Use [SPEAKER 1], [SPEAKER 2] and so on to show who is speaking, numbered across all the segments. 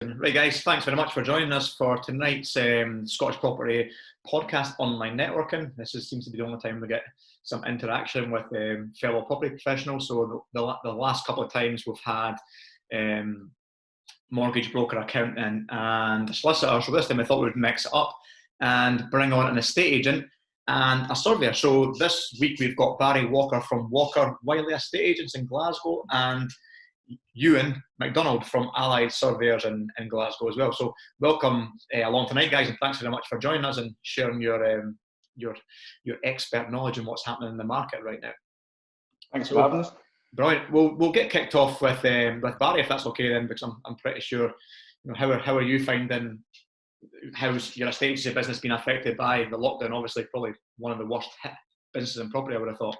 [SPEAKER 1] Right, guys, thanks very much for joining us for tonight's Scottish Property podcast, Online Networking. Seems to be the only time we get some interaction with fellow property professionals. So the last couple of times we've had mortgage broker, accountant and a solicitor. So this time I thought we'd mix it up and bring on an estate agent and a surveyor. So this week we've got Barry Walker from Walker Wylie Estate Agents in Glasgow and Eoin MacDonald from Allied Surveyors in Glasgow as well. So welcome along tonight, guys, and thanks very much for joining us and sharing your expert knowledge on what's happening in the market right now.
[SPEAKER 2] Thanks for having us.
[SPEAKER 1] Brilliant. We'll get kicked off with Barry, if that's okay then, because I'm pretty sure, how are you finding, how's your estate agency business been affected by the lockdown? Obviously, probably one of the worst hit businesses in property, I would have thought.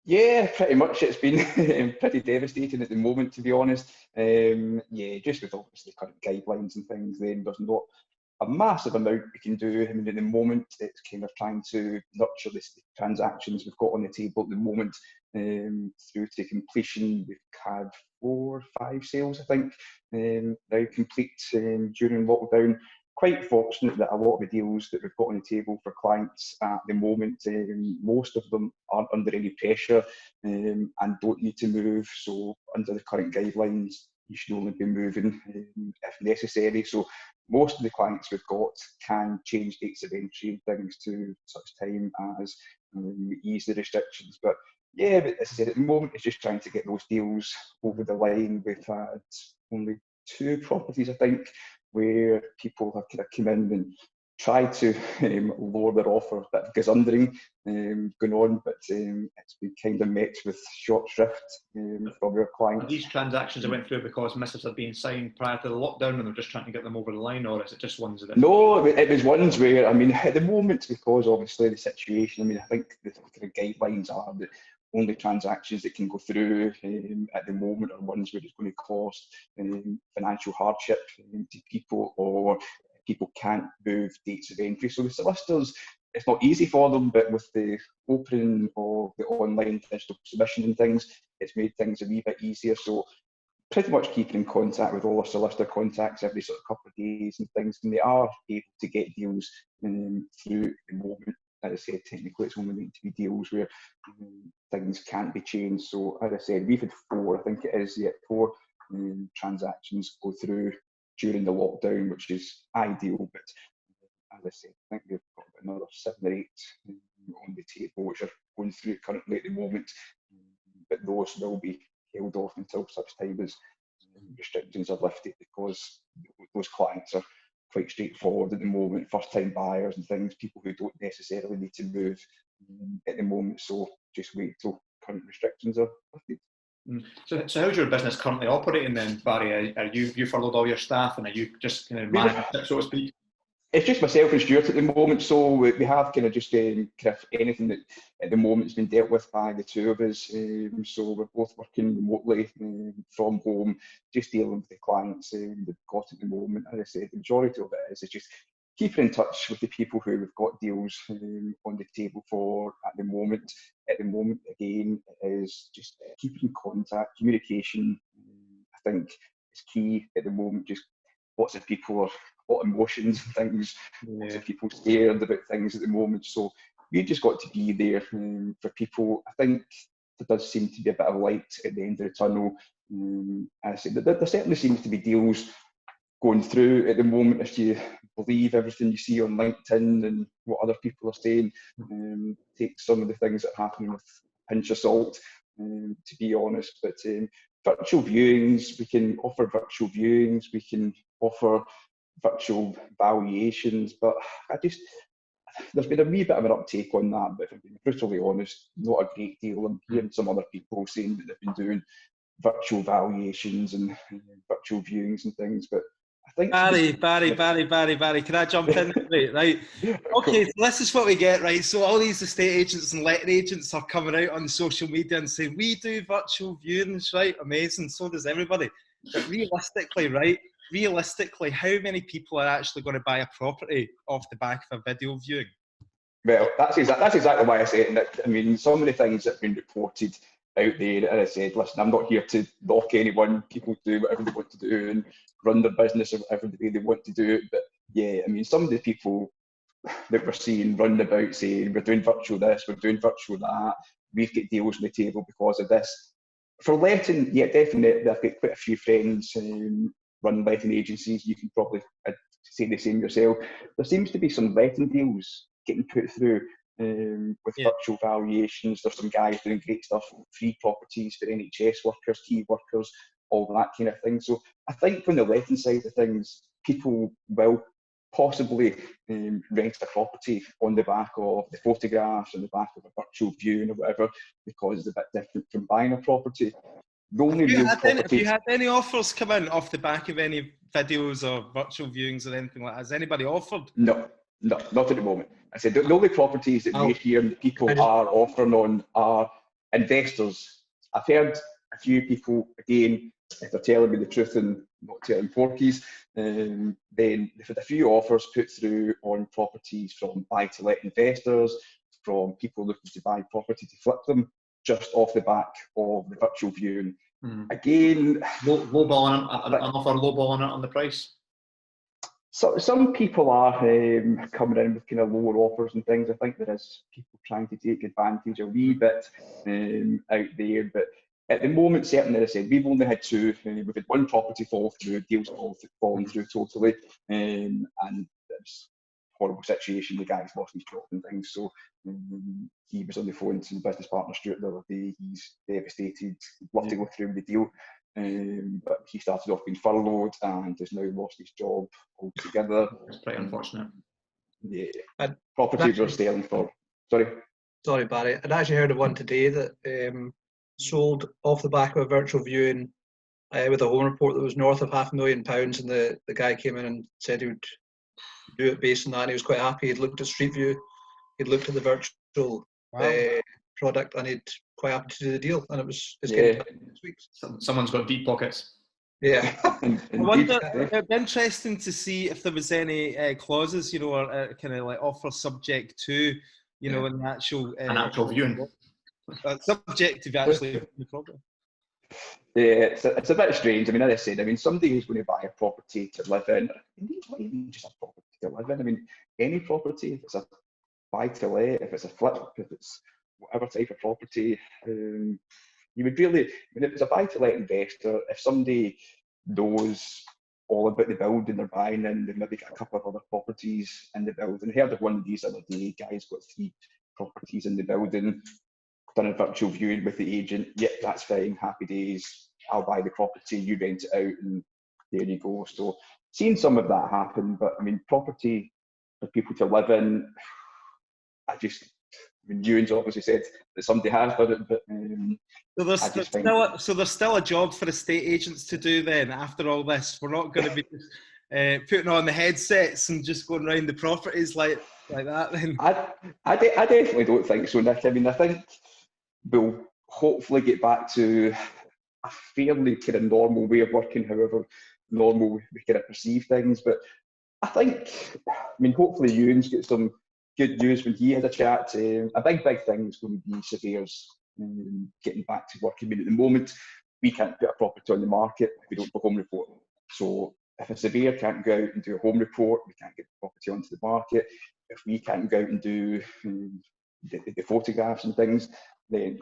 [SPEAKER 2] Yeah, pretty much. It's been pretty devastating at the moment, to be honest. Just with obviously current guidelines and things, then there's not a massive amount we can do. I mean, at the moment, it's kind of trying to nurture the transactions we've got on the table at the moment through to completion. We've had 4 or 5 sales, I think, now complete during lockdown. Quite fortunate that a lot of the deals that we've got on the table for clients at the moment, most of them aren't under any pressure and don't need to move. So under the current guidelines, you should only be moving if necessary. So most of the clients we've got can change dates of entry and things to such time as ease the restrictions. But yeah, but as I said, at the moment, it's just trying to get those deals over the line. We've had only 2 properties, I think, where people have kind of come in and tried to lower their offer, a bit of gazundering going on, but it's been kind of met with short shrift from our clients.
[SPEAKER 1] Are these transactions that went through because missives had been signed prior to the lockdown and they're just trying to get them over the line, or is it just ones that...
[SPEAKER 2] No, it was ones where, I mean, at the moment, because obviously the situation, I mean, I think the kind of guidelines are that only transactions that can go through at the moment are ones where it's going to cause financial hardship to people, or people can't move dates of entry. So the solicitors, it's not easy for them, but with the opening of the online digital submission and things, it's made things a wee bit easier. So pretty much keeping in contact with all our solicitor contacts every sort of couple of days and things, and they are able to get deals through at the moment. As I said, technically it's only meant to be deals where things can't be changed. So as I said, we've had 4, I think it is, 4 transactions go through during the lockdown, which is ideal. But as I said, I think we've got another 7 or 8 on the table, which are going through currently at the moment. But those will be held off until such time as restrictions are lifted, because those clients are quite straightforward at the moment, first-time buyers and things, people who don't necessarily need to move at the moment. So just wait till current restrictions are lifted.
[SPEAKER 1] So how's your business currently operating then, Barry? Are you furloughed all your staff, and are you just kind of managing it, so to speak?
[SPEAKER 2] It's just myself and Stuart at the moment, so we have kind of just kind of anything that at the moment has been dealt with by the 2 of us. So we're both working remotely from home, just dealing with the clients we've got at the moment. As I said, the majority of it is just keeping in touch with the people who we've got deals on the table for at the moment. At the moment, again, it is just keeping in contact, communication. I think is key at the moment. Just lots of people are, a lot of emotions and things. Lots of people scared about things at the moment. So we just got to be there for people. I think there does seem to be a bit of light at the end of the tunnel. As I said, there certainly seems to be deals going through at the moment, if you believe everything you see on LinkedIn and what other people are saying. Take some of the things that are happening with a pinch of salt, to be honest. But virtual viewings, we can offer virtual viewings, we can offer virtual valuations, but there's been a wee bit of an uptake on that, but if I'm being brutally honest, not a great deal. I'm hearing some other people saying that they've been doing virtual valuations and virtual viewings and things, but I think...
[SPEAKER 3] Barry, can I jump in? Right. Okay, so this is what we get, right? So all these estate agents and letting agents are coming out on social media and saying, we do virtual viewings, right? Amazing, so does everybody. But realistically, how many people are actually going to buy a property off the back of a video viewing?
[SPEAKER 2] Well, that's exactly why I say it, Nick. I mean, some of the things that have been reported out there. As I said, listen, I'm not here to knock anyone. People do whatever they want to do and run their business or whatever the way they want to do it. But yeah, I mean, some of the people that we're seeing running about saying we're doing virtual this, we're doing virtual that, we've got deals on the table because of this. For letting, yeah, definitely, I've got quite a few friends run letting agencies. You can probably say the same yourself. There seems to be some letting deals getting put through with virtual valuations. There's some guys doing great stuff, free properties for NHS workers, key workers, all that kind of thing. So I think from the letting side of things, people will possibly rent a property on the back of the photographs, on the back of a virtual viewing or whatever, because it's a bit different from buying a property. The only real property.
[SPEAKER 3] Have you had any offers come in off the back of any videos or virtual viewings or anything like that? Has anybody offered?
[SPEAKER 2] No, not at the moment. I said the only properties that we're hearing that people are offering on are investors. I've heard a few people, again, if they're telling me the truth and not telling porkies, then they've had a few offers put through on properties from buy-to-let investors, from people looking to buy property to flip them, just off the back of the virtual viewing. Again,
[SPEAKER 1] lowballing an offer, lowballing it on the price.
[SPEAKER 2] So some people are coming in with kind of lower offers and things. I think there is people trying to take advantage a wee bit out there, but at the moment, certainly, as I said, we've only had two. We've had one property fall through, deals falling through totally, and it's a horrible situation. The guy's lost his job and things. So he was on the phone to the business partner Stuart the other day. He's devastated. He'd love to go through with the deal, but he started off being furloughed and has now lost his job altogether.
[SPEAKER 1] It's pretty unfortunate.
[SPEAKER 2] Yeah, and properties are selling for. Sorry,
[SPEAKER 4] Barry. I'd actually heard of one today that sold off the back of a virtual viewing with a home report that was north of £500,000, and the guy came in and said he would do it based on that, and he was quite happy. He'd looked at Street View, he'd looked at the virtual product, and he'd quite happy to do the deal, and it's getting done next week.
[SPEAKER 1] Someone's got deep pockets.
[SPEAKER 4] Yeah.
[SPEAKER 3] I wonder, it'd be interesting to see if there was any clauses, or kind of like offer subject to, an actual
[SPEAKER 2] viewing.
[SPEAKER 3] Subjective, actually, the problem.
[SPEAKER 2] Yeah, it's a bit strange. I mean, as I said, somebody who's going to buy a property to live in, not even just a property to live in. I mean, any property, if it's a buy-to-let, if it's a flip, if it's whatever type of property, you would really, if it's a buy-to-let investor, if somebody knows all about the building they're buying in, they've maybe got a couple of other properties in the building. I heard of one of these the other day, guy's got 3 properties in the building, done a virtual viewing with the agent. Yep, that's fine, happy days. I'll buy the property, you rent it out, and there you go. So seeing some of that happen, but property for people to live in, Ewan's obviously said that somebody has done it, but
[SPEAKER 3] so there's still a job for estate agents to do then after all this. We're not going to be putting on the headsets and just going around the properties like that then.
[SPEAKER 2] I definitely don't think so, Nick. I think we'll hopefully get back to a fairly kind of normal way of working, however normal we kind of perceive things. But I think, hopefully Ewan's get some good news when he has a chat. A big thing is going to be surveyors getting back to work. At the moment, we can't put a property on the market if we don't do a home report. So if a surveyor can't go out and do a home report, we can't get the property onto the market. If we can't go out and do the photographs and things, then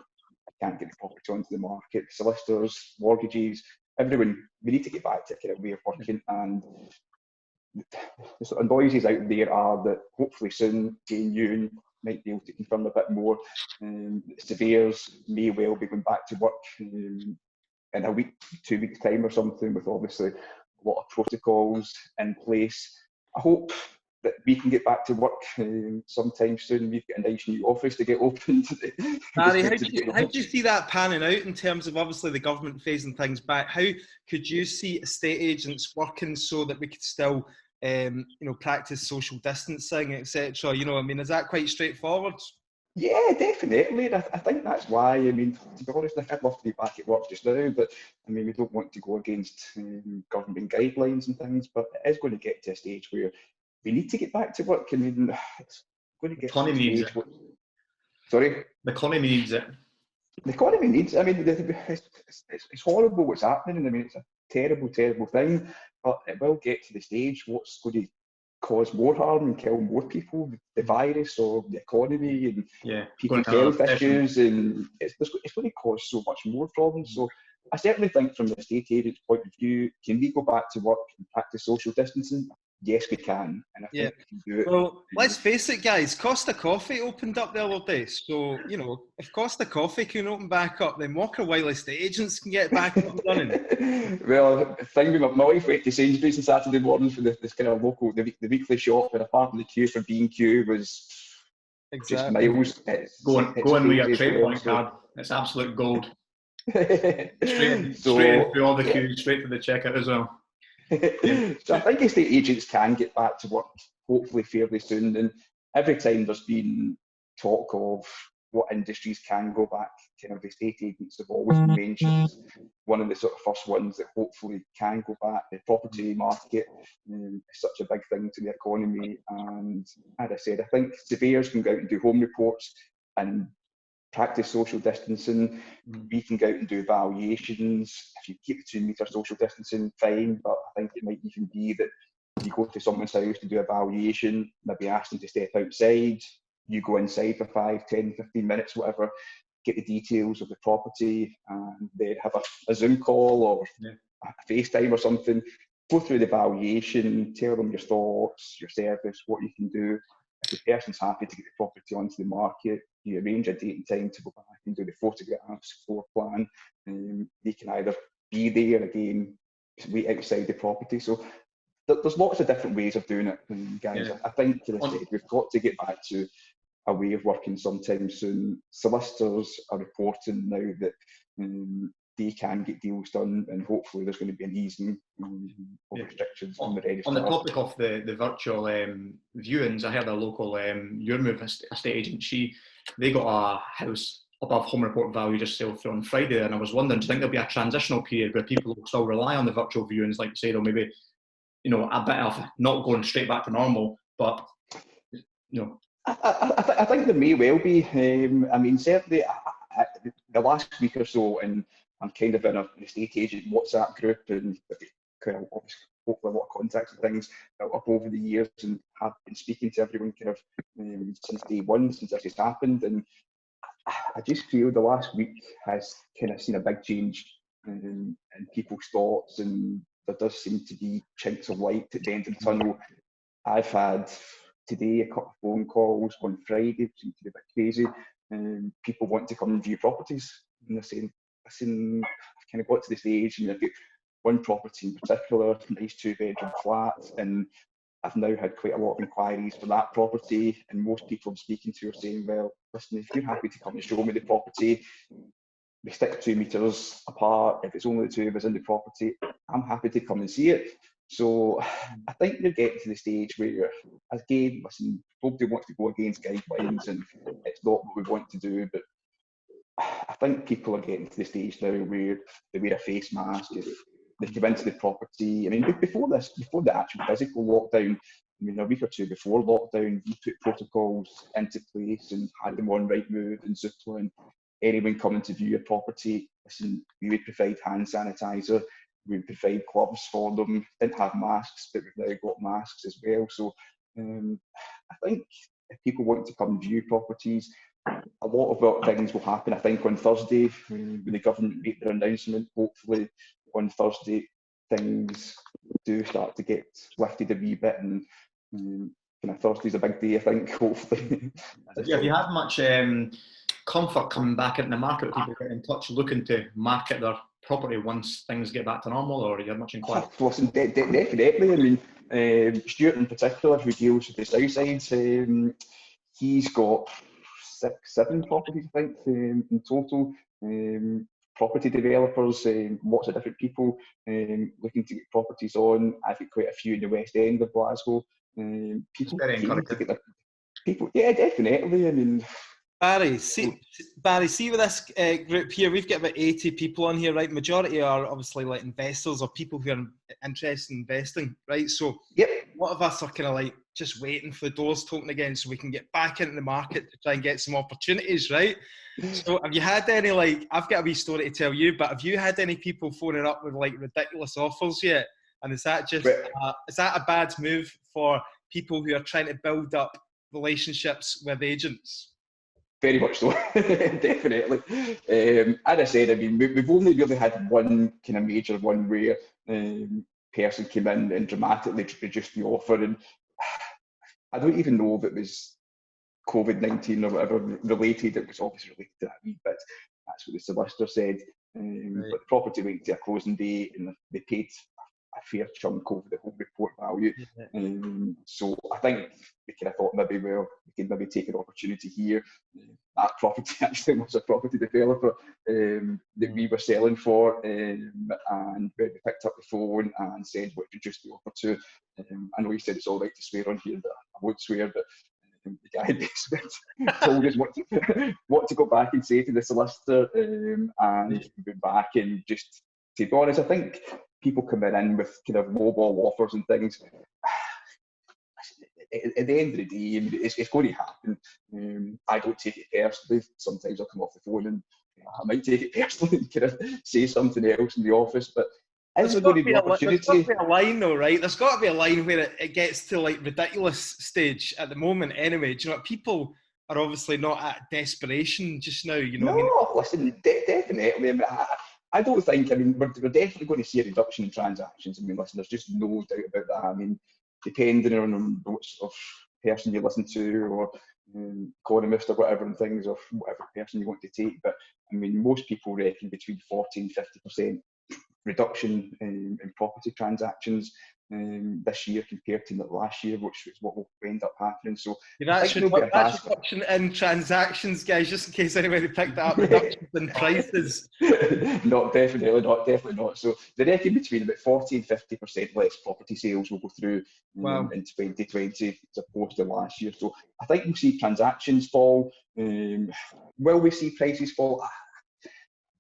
[SPEAKER 2] I can't get the property onto the market. Solicitors, mortgages, everyone, we need to get back to a kind of way of working. And the sort of noises out there are that hopefully soon Jane Ewan might be able to confirm a bit more. Surveyors may well be going back to work in a week, 2 weeks' time or something, with obviously a lot of protocols in place. I hope that we can get back to work sometime soon. We've got a nice new office to get opened.
[SPEAKER 3] Barry, how do you see that panning out in terms of obviously the government phasing things back? How could you see estate agents working so that we could still practice social distancing, etc.? Is that quite straightforward?
[SPEAKER 2] Yeah, definitely. I think that's why, to be honest, I'd love to be back at work just now, but we don't want to go against government guidelines and things, but it is going to get to a stage where we need to get back to work. It's going to get to a stage. Sorry?
[SPEAKER 1] The economy needs it.
[SPEAKER 2] The economy needs, I mean, it's horrible what's happening, and I mean, it's a terrible, terrible thing, but it will get to the stage what's going to cause more harm and kill more people, the virus or the economy and people's health issues, and it's going to cause so much more problems. So I certainly think from the estate agent's point of view, can we go back to work and practice social distancing? Yes, we can, and I think we can do it.
[SPEAKER 3] Well, let's face it, guys. Costa Coffee opened up the other day, so if Costa Coffee can open back up, then Walker Wylie estate agents can get back up and running.
[SPEAKER 2] Well, the thing with my wife went to Sainsbury's on Saturday morning for this kind of local, the weekly shop, and apart from the queue for B&Q was just miles.
[SPEAKER 1] Go and read a trade point card. It's absolute gold. straight through all the queues, straight to the checkout as well.
[SPEAKER 2] So I think estate agents can get back to work hopefully fairly soon, and every time there's been talk of what industries can go back, kind of estate agents have always been mentioned as one of the sort of first ones that hopefully can go back. The property market is such a big thing to the economy, and as I said, I think surveyors can go out and do home reports and practice social distancing. We can go out and do valuations. If you keep the 2 metre social distancing, fine, but I think it might even be that you go to someone's house to do a valuation, maybe ask them to step outside, you go inside for 5, 10, 15 minutes, whatever, get the details of the property, and then have a Zoom call or a FaceTime or something, go through the valuation, tell them your thoughts, your service, what you can do. If the person's happy to get the property onto the market, you arrange a date and time to go back and do the photographs, floor plan. They can either be there again, wait outside the property. So there's lots of different ways of doing it, guys. I think we've got to get back to a way of working sometime soon. Solicitors are reporting now that they can get deals done, and hopefully there's going to be an easing of restrictions on the register.
[SPEAKER 1] On the topic of the virtual viewings, I heard a local Your Move estate agent, they got a house above home report value just sold through on Friday, and I was wondering, do you think there'll be a transitional period where people will still rely on the virtual viewings, like you say, or maybe a bit of not going straight back to normal, but
[SPEAKER 2] I think there may well be. I mean, certainly the last week or so, and I'm kind of in an estate agent WhatsApp group, and kind of hopefully a lot of contacts and things built up over the years, and have been speaking to everyone kind of since day one, since this has happened, and I just feel the last week has kind of seen a big change in people's thoughts, and there does seem to be chinks of light at the end of the tunnel. I've had today a couple of phone calls on Friday, seems to be a bit crazy, and people want to come and view properties, and they're saying, listen, I've kind of got to the stage, and I've got one property in particular, nice 2-bedroom flat, and I've now had quite a lot of inquiries for that property, and most people I'm speaking to are saying, well, listen, if you're happy to come and show me the property, we stick 2 meters apart. If it's only the two of us in the property, I'm happy to come and see it. So I think you're getting to the stage where, again, listen, nobody wants to go against guidelines, and it's not what we want to do, but I think people are getting to the stage now where they wear a face mask, they come into the property. I mean, before the actual physical lockdown, I mean, a week or two before lockdown, we put protocols into place and had them on Rightmove and Zoopla, and anyone coming to view a property, listen, we would provide hand sanitizer, we would provide gloves for them. Didn't have masks, but we've now got masks as well. So I think if people want to come and view properties, a lot of things will happen. I think on Thursday, when the government make their announcement, hopefully on Thursday, things do start to get lifted a wee bit, and Thursday's a big day, I think, hopefully.
[SPEAKER 1] Have you had much comfort coming back into the market with people getting in touch, looking to market their property once things get back to normal, or are you much inquiry?
[SPEAKER 2] Listen, definitely. I mean, Stuart in particular, who deals with the south side, he's got 6-7 properties, I think, in total. Property developers, lots of different people looking to get properties on. I've got quite a few in the West End of Glasgow. People to get people, yeah, definitely. I mean,
[SPEAKER 3] Barry, see with this group here, we've got about 80 people on here, right? Majority are obviously like investors or people who are interested in investing, right? So
[SPEAKER 2] yep.
[SPEAKER 3] lot of us are kind of like just waiting for the doors to open again so we can get back into the market to try and get some opportunities, right? So have you had any, like, I've got a wee story to tell you, but have you had any people phoning up with like ridiculous offers yet? And is that just, is that a bad move for people who are trying to build up relationships with agents?
[SPEAKER 2] Very much so, definitely. As I said, I mean, we've only really had one kind of major one where person came in and dramatically reduced the offer, and I don't even know if it was Covid-19 or whatever related. It was obviously related to that, but that's what the solicitor said.
[SPEAKER 3] Right.
[SPEAKER 2] But the property went to a closing date, and they paid a fair chunk over the whole report value. So I think we kind of thought maybe, well, we could maybe take an opportunity here. That property actually was a property developer that we were selling for, and we picked up the phone and said what reduced the offer to. I know he said it's all right to swear on here, but I won't swear, but the guy basically told us what to go back and say to the solicitor, and we went back and just, to be honest, I think people coming in with kind of lowball offers and things, at the end of the day, I mean, it's going to happen. I don't take it personally. Sometimes I'll come off the phone and I might take it personally and kind of say something else in the office, but is there going to be opportunity?
[SPEAKER 3] There's got to be a line though, right? There's got to be a line where it gets to like ridiculous stage at the moment anyway. Do you know what? People are obviously not at desperation just now, you know.
[SPEAKER 2] No, listen, definitely. I mean, I don't think, I mean, we're definitely going to see a reduction in transactions. I mean, listen, there's just no doubt about that. I mean, depending on what sort of person you listen to, or economist or whatever, and things, or whatever person you want to take. But I mean, most people reckon between 40 and 50% reduction in property transactions this year compared to last year, which is what will end up happening. So
[SPEAKER 3] that's reduction in transactions, guys, just in case anybody picked that up, reductions in prices.
[SPEAKER 2] Definitely not. So they reckon between about 40 and 50% less property sales will go through in 2020 as opposed to last year. So I think we'll see transactions fall. Will we see prices fall?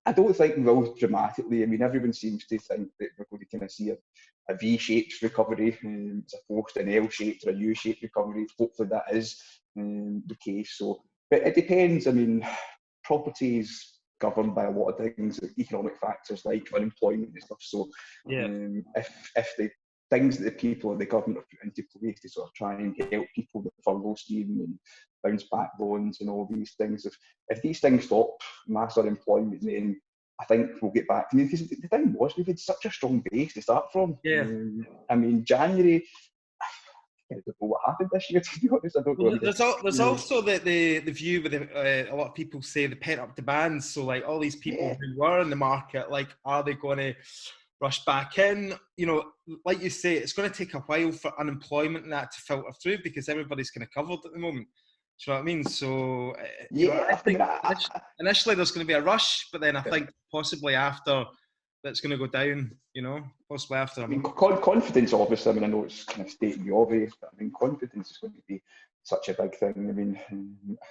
[SPEAKER 2] I don't think we will dramatically. I mean, everyone seems to think that we're going to kind of see a V-shaped recovery as opposed to an L-shaped or a U-shaped recovery. Hopefully that is the case. So, but it depends. I mean, property is governed by a lot of things, economic factors like unemployment and stuff. So if the things that the people and the government have put into place to sort of try and help people with the furlough scheme and bounce back loans and all these things, if these things stop, mass unemployment, then I think we'll get back. I mean, because the thing was, we've had such a strong base to start from. I mean, January, I don't know what happened this year, to be honest. I don't know.
[SPEAKER 3] There's also the view with a lot of people say the pent-up demand. So like all these people who were in the market, like, are they going to rush back in? You know, like you say, it's going to take a while for unemployment and that to filter through because everybody's kind of covered at the moment. Do you know what I mean? So I think initially there's going to be a rush, but then I think possibly after that's going to go down. You know, possibly after.
[SPEAKER 2] I mean, confidence, obviously. I mean, I know it's kind of stating the obvious, but I mean, confidence is going to be such a big thing. I mean,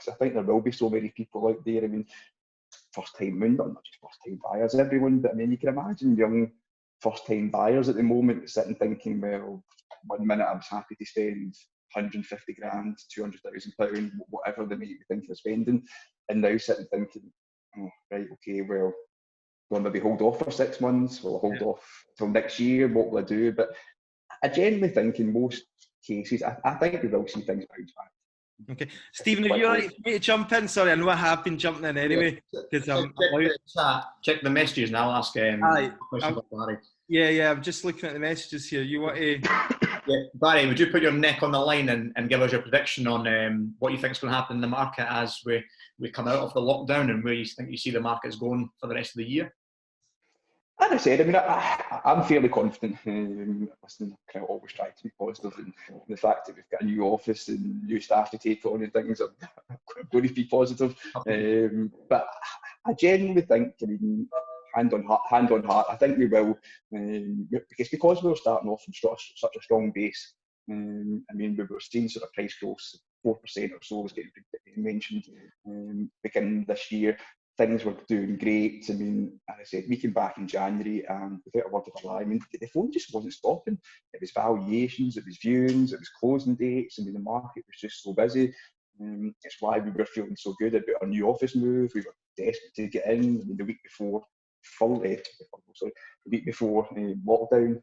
[SPEAKER 2] I think there will be so many people out there. I mean, first-time, I mean, not just first-time buyers, everyone, but I mean, you can imagine young first-time buyers at the moment sitting thinking, well, 1 minute I was happy to spend 150 grand, 200,000 pounds, whatever they might be thinking of spending, and now sitting thinking, oh, right, okay, well, will I maybe hold off for 6 months? Will I hold off till next year? What will I do? But I generally think in most cases, I think we will see things bounce back.
[SPEAKER 3] Okay, Stephen, are you all right for me to jump in? Sorry, I know I have been jumping in anyway.
[SPEAKER 1] Check the messages and I'll ask questions about Barry.
[SPEAKER 3] Yeah, I'm just looking at the messages here. You want to...
[SPEAKER 1] Barry, would you put your neck on the line and give us your prediction on what you think is going to happen in the market as we come out of the lockdown, and where you think you see the markets going for the rest of the year?
[SPEAKER 2] As I said, I mean, I'm fairly confident. Listen, I kind of always try to be positive, and the fact that we've got a new office and new staff to take on and things, I'm going to be positive. But I genuinely think, I mean, hand on heart, I think we will, because we're starting off from such a strong base. I mean, we were seeing sort of price growth, 4% or so was getting mentioned beginning this year. things were doing great. I mean, as I said, we came back in January and without a word of a lie, I mean, the phone just wasn't stopping. It was valuations, it was viewings, it was closing dates. I mean, the market was just so busy. It's why we were feeling so good about our new office move. We were desperate to get in. I mean, the week before the week before lockdown,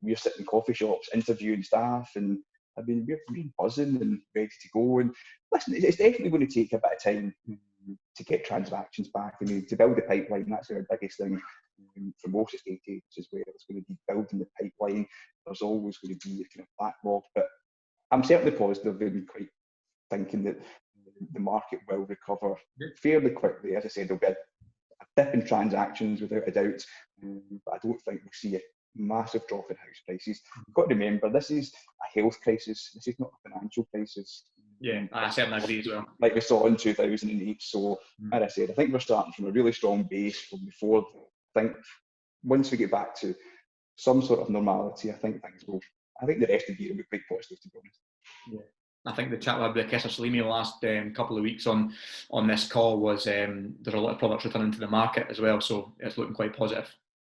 [SPEAKER 2] we were sitting in coffee shops interviewing staff, and I mean, we're buzzing and ready to go. And listen, it's definitely going to take a bit of time to get transactions back. I mean, to build the pipeline, that's our biggest thing for most estate agents as well. It's going to be building the pipeline. There's always going to be a kind of backlog, but I'm certainly positive and quite thinking that the market will recover fairly quickly. As I said, there'll be a dip in transactions without a doubt, but I don't think we'll see a massive drop in house prices. You've got to remember, this is a health crisis. This is not a financial crisis.
[SPEAKER 1] Yeah, I certainly agree as well.
[SPEAKER 2] Like we saw in 2008. So, as I said, I think we're starting from a really strong base from before. I think once we get back to some sort of normality, I think the rest of the year will be quite positive, to be honest.
[SPEAKER 1] Yeah. I think the chat with Kessa Salimi the last couple of weeks on this call was there's a lot of products returning to the market as well, so it's looking quite positive.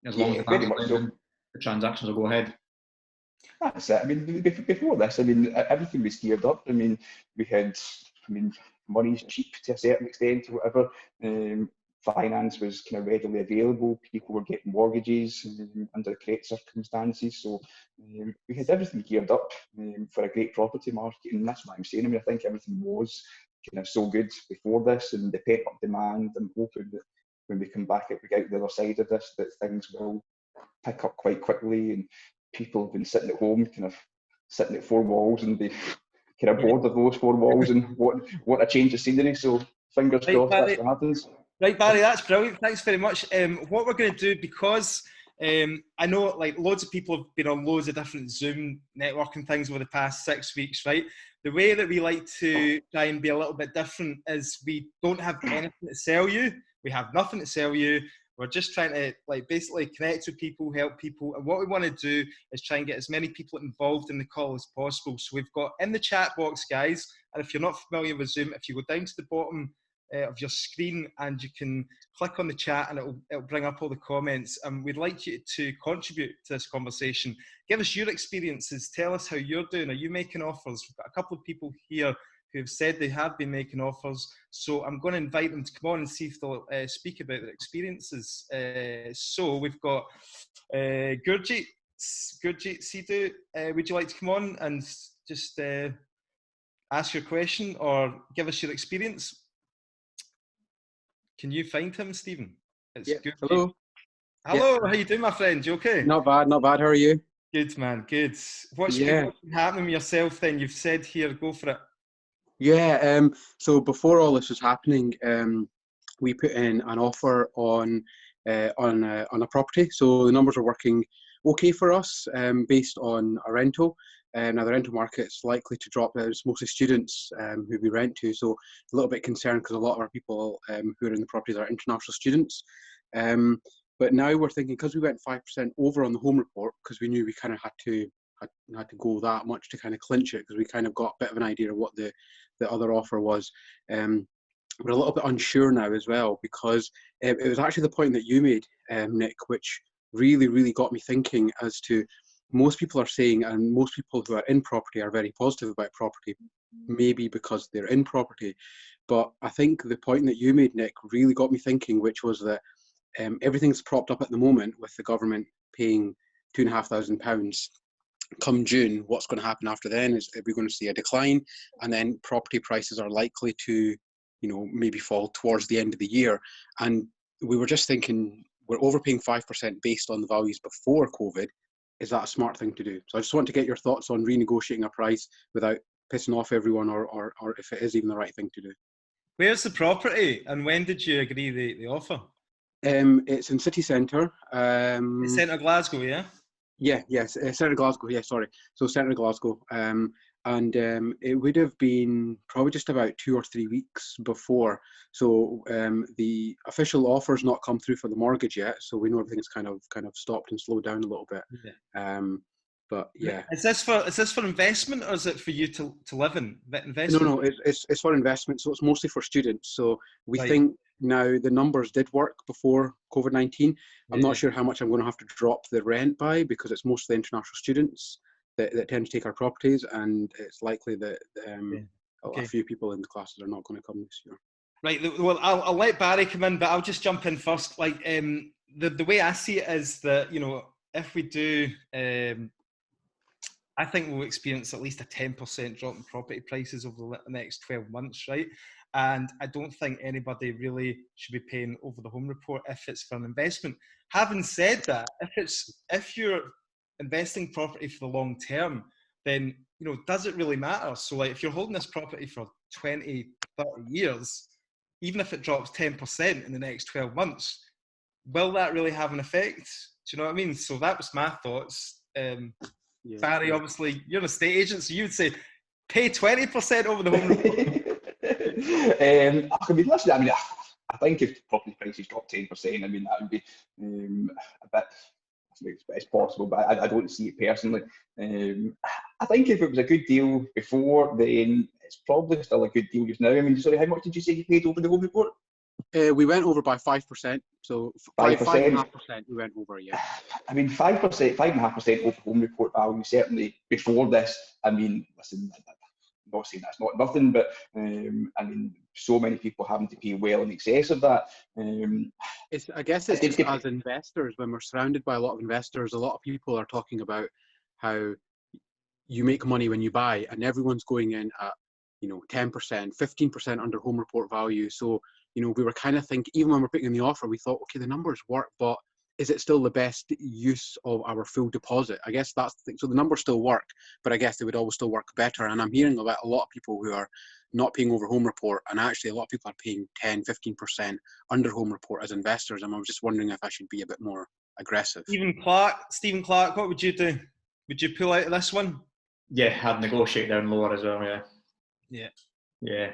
[SPEAKER 1] As long as the transactions will go ahead.
[SPEAKER 2] That's it. I mean, before this, I mean, everything was geared up. I mean, money's cheap to a certain extent, or whatever. Finance was kind of readily available. People were getting mortgages under the correct circumstances. So we had everything geared up for a great property market. And that's what I'm saying. I mean, I think everything was kind of so good before this, and the pent-up demand. I'm hoping that when we come back out the other side of this, that things will pick up quite quickly, and people have been sitting at home, kind of sitting at four walls, and be kind of bored of those four walls and want a change of scenery. So fingers crossed that's what happens.
[SPEAKER 3] Right, Barry, that's brilliant. Thanks very much. What we're going to do, because I know like loads of people have been on loads of different Zoom networking things over the past 6 weeks, right? The way that we like to try and be a little bit different is we don't have anything to sell you. We have nothing to sell you. We're just trying to like basically connect with people, help people. And what we want to do is try and get as many people involved in the call as possible. So we've got in the chat box, guys, and if you're not familiar with Zoom, if you go down to the bottom of your screen and you can click on the chat and it'll bring up all the comments, and we'd like you to contribute to this conversation. Give us your experiences, tell us how you're doing. Are you making offers? We've got a couple of people here who have said they have been making offers, so I'm going to invite them to come on and see if they'll speak about their experiences. So we've got Gurjit Sidhu, would you like to come on and just ask your question or give us your experience? Can you find him, Stephen? It's
[SPEAKER 5] yeah.
[SPEAKER 3] Good.
[SPEAKER 5] Hello.
[SPEAKER 3] Hello. Yeah. How you doing, my friend? You okay?
[SPEAKER 5] Not bad. Not bad. How are you?
[SPEAKER 3] Good, man. Good. What's been happening with yourself then? You've said here, go for it.
[SPEAKER 5] Yeah. So before all this was happening, we put in an offer on a property. So the numbers are working okay for us, based on a rental. Now the rental market's likely to drop. There's mostly students who we rent to, so a little bit concerned because a lot of our people who are in the properties are international students. But now we're thinking, because we went 5% over on the home report, because we knew we kind of had to go that much to kind of clinch it, because we kind of got a bit of an idea of what the other offer was. We're a little bit unsure now as well, because it was actually the point that you made, Nick, which really got me thinking as to, most people are saying, and most people who are in property are very positive about property, maybe because they're in property. But I think the point that you made, Nick, really got me thinking, which was that everything's propped up at the moment with the government paying £2,500. Come June, what's going to happen after then is we're going to see a decline, and then property prices are likely to, maybe fall towards the end of the year. And we were just thinking, we're overpaying 5% based on the values before COVID. Is that a smart thing to do? So I just want to get your thoughts on renegotiating a price without pissing off everyone, or if it is even the right thing to do.
[SPEAKER 3] Where's the property, and when did you agree the offer?
[SPEAKER 5] It's in city centre.
[SPEAKER 3] Centre of Glasgow, yeah?
[SPEAKER 5] Yes, centre of Glasgow, yeah, sorry. So centre of Glasgow. And it would have been probably just about 2 or 3 weeks before. So the official offer's not come through for the mortgage yet, so we know everything's kind of stopped and slowed down a little bit. Yeah. But yeah.
[SPEAKER 3] Is this for investment, or is it for you to live in? Investment?
[SPEAKER 5] No, it's for investment. So it's mostly for students. So we think Now, the numbers did work before COVID-19. I'm not sure how much I'm going to have to drop the rent by, because it's mostly international students that tend to take our properties, and it's likely that a few people in the classes are not going to come this year.
[SPEAKER 3] Right, well, I'll let Barry come in, but I'll just jump in first. Like, the way I see it is that, you know, if we do, I think we'll experience at least a 10% drop in property prices over the next 12 months, right? And I don't think anybody really should be paying over the home report if it's for an investment. Having said that, if you're investing property for the long term, then, you know, does it really matter? So, like, if you're holding this property for 20, 30 years, even if it drops 10% in the next 12 months, will that really have an effect? Do you know what I mean? So that was my thoughts. Barry, obviously, you're an estate agent, so you would say pay 20% over the home report.
[SPEAKER 2] I mean, listen, I mean, I think if property prices drop 10%, I mean, that would be a bit, it's possible, but I don't see it personally. I think if it was a good deal before, then it's probably still a good deal just now. I mean, sorry, how much did you say you paid over the home report?
[SPEAKER 5] We went over by 5%, so 5.5% we went over, yeah.
[SPEAKER 2] I mean, 5%, 5.5% over home report value, certainly before this. I mean, listen, I'm not saying that's not nothing, but I mean, so many people having to pay well in excess of that.
[SPEAKER 5] I guess it's just as investors, when we're surrounded by a lot of investors, a lot of people are talking about how you make money when you buy, and everyone's going in at, you know, 10%, 15% under home report value. So, you know, we were kind of thinking, even when we're putting in the offer, we thought, okay, the numbers work, but is it still the best use of our full deposit? I guess that's the thing. So the numbers still work, but I guess they would always still work better. And I'm hearing about a lot of people who are not paying over home report, and actually a lot of people are paying 10, 15% under home report as investors. And I was just wondering if I should be a bit more aggressive.
[SPEAKER 3] Stephen Clark, what would you do? Would you pull out of this one?
[SPEAKER 1] Yeah, I'd negotiate down lower as well, Yeah.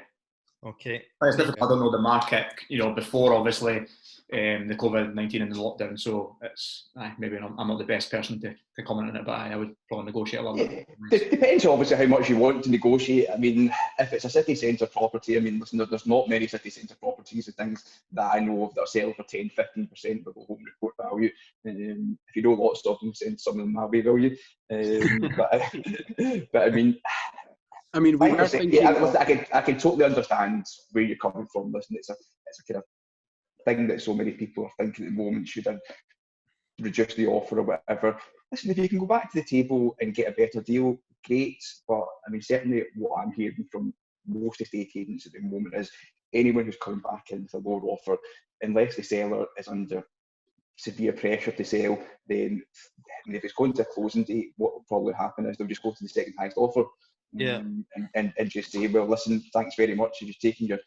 [SPEAKER 3] Okay.
[SPEAKER 1] It's difficult. I don't know the market, you know, before obviously the COVID-19 and the lockdown, so it's maybe I'm not the best person to comment on it, but I would probably negotiate a little bit.
[SPEAKER 2] It depends obviously how much you want to negotiate. I mean, if it's a city centre property, I mean, listen, there's not many city centre properties and things that I know of that are selling for 10, 15% below home report value. If you know lots of them, send some of them my way, will you? But I mean,
[SPEAKER 5] we were thinking.
[SPEAKER 2] I can totally understand where you're coming from. Listen, it's a kind of thing that so many people are thinking at the moment. Should I reduce the offer or whatever? Listen, if you can go back to the table and get a better deal, great. But I mean, certainly what I'm hearing from most estate agents at the moment is anyone who's coming back in with a lower offer, unless the seller is under severe pressure to sell, then if it's going to a closing date, what will probably happen is they'll just go to the second highest offer. And just say, well, listen, thanks very much. If you're taking your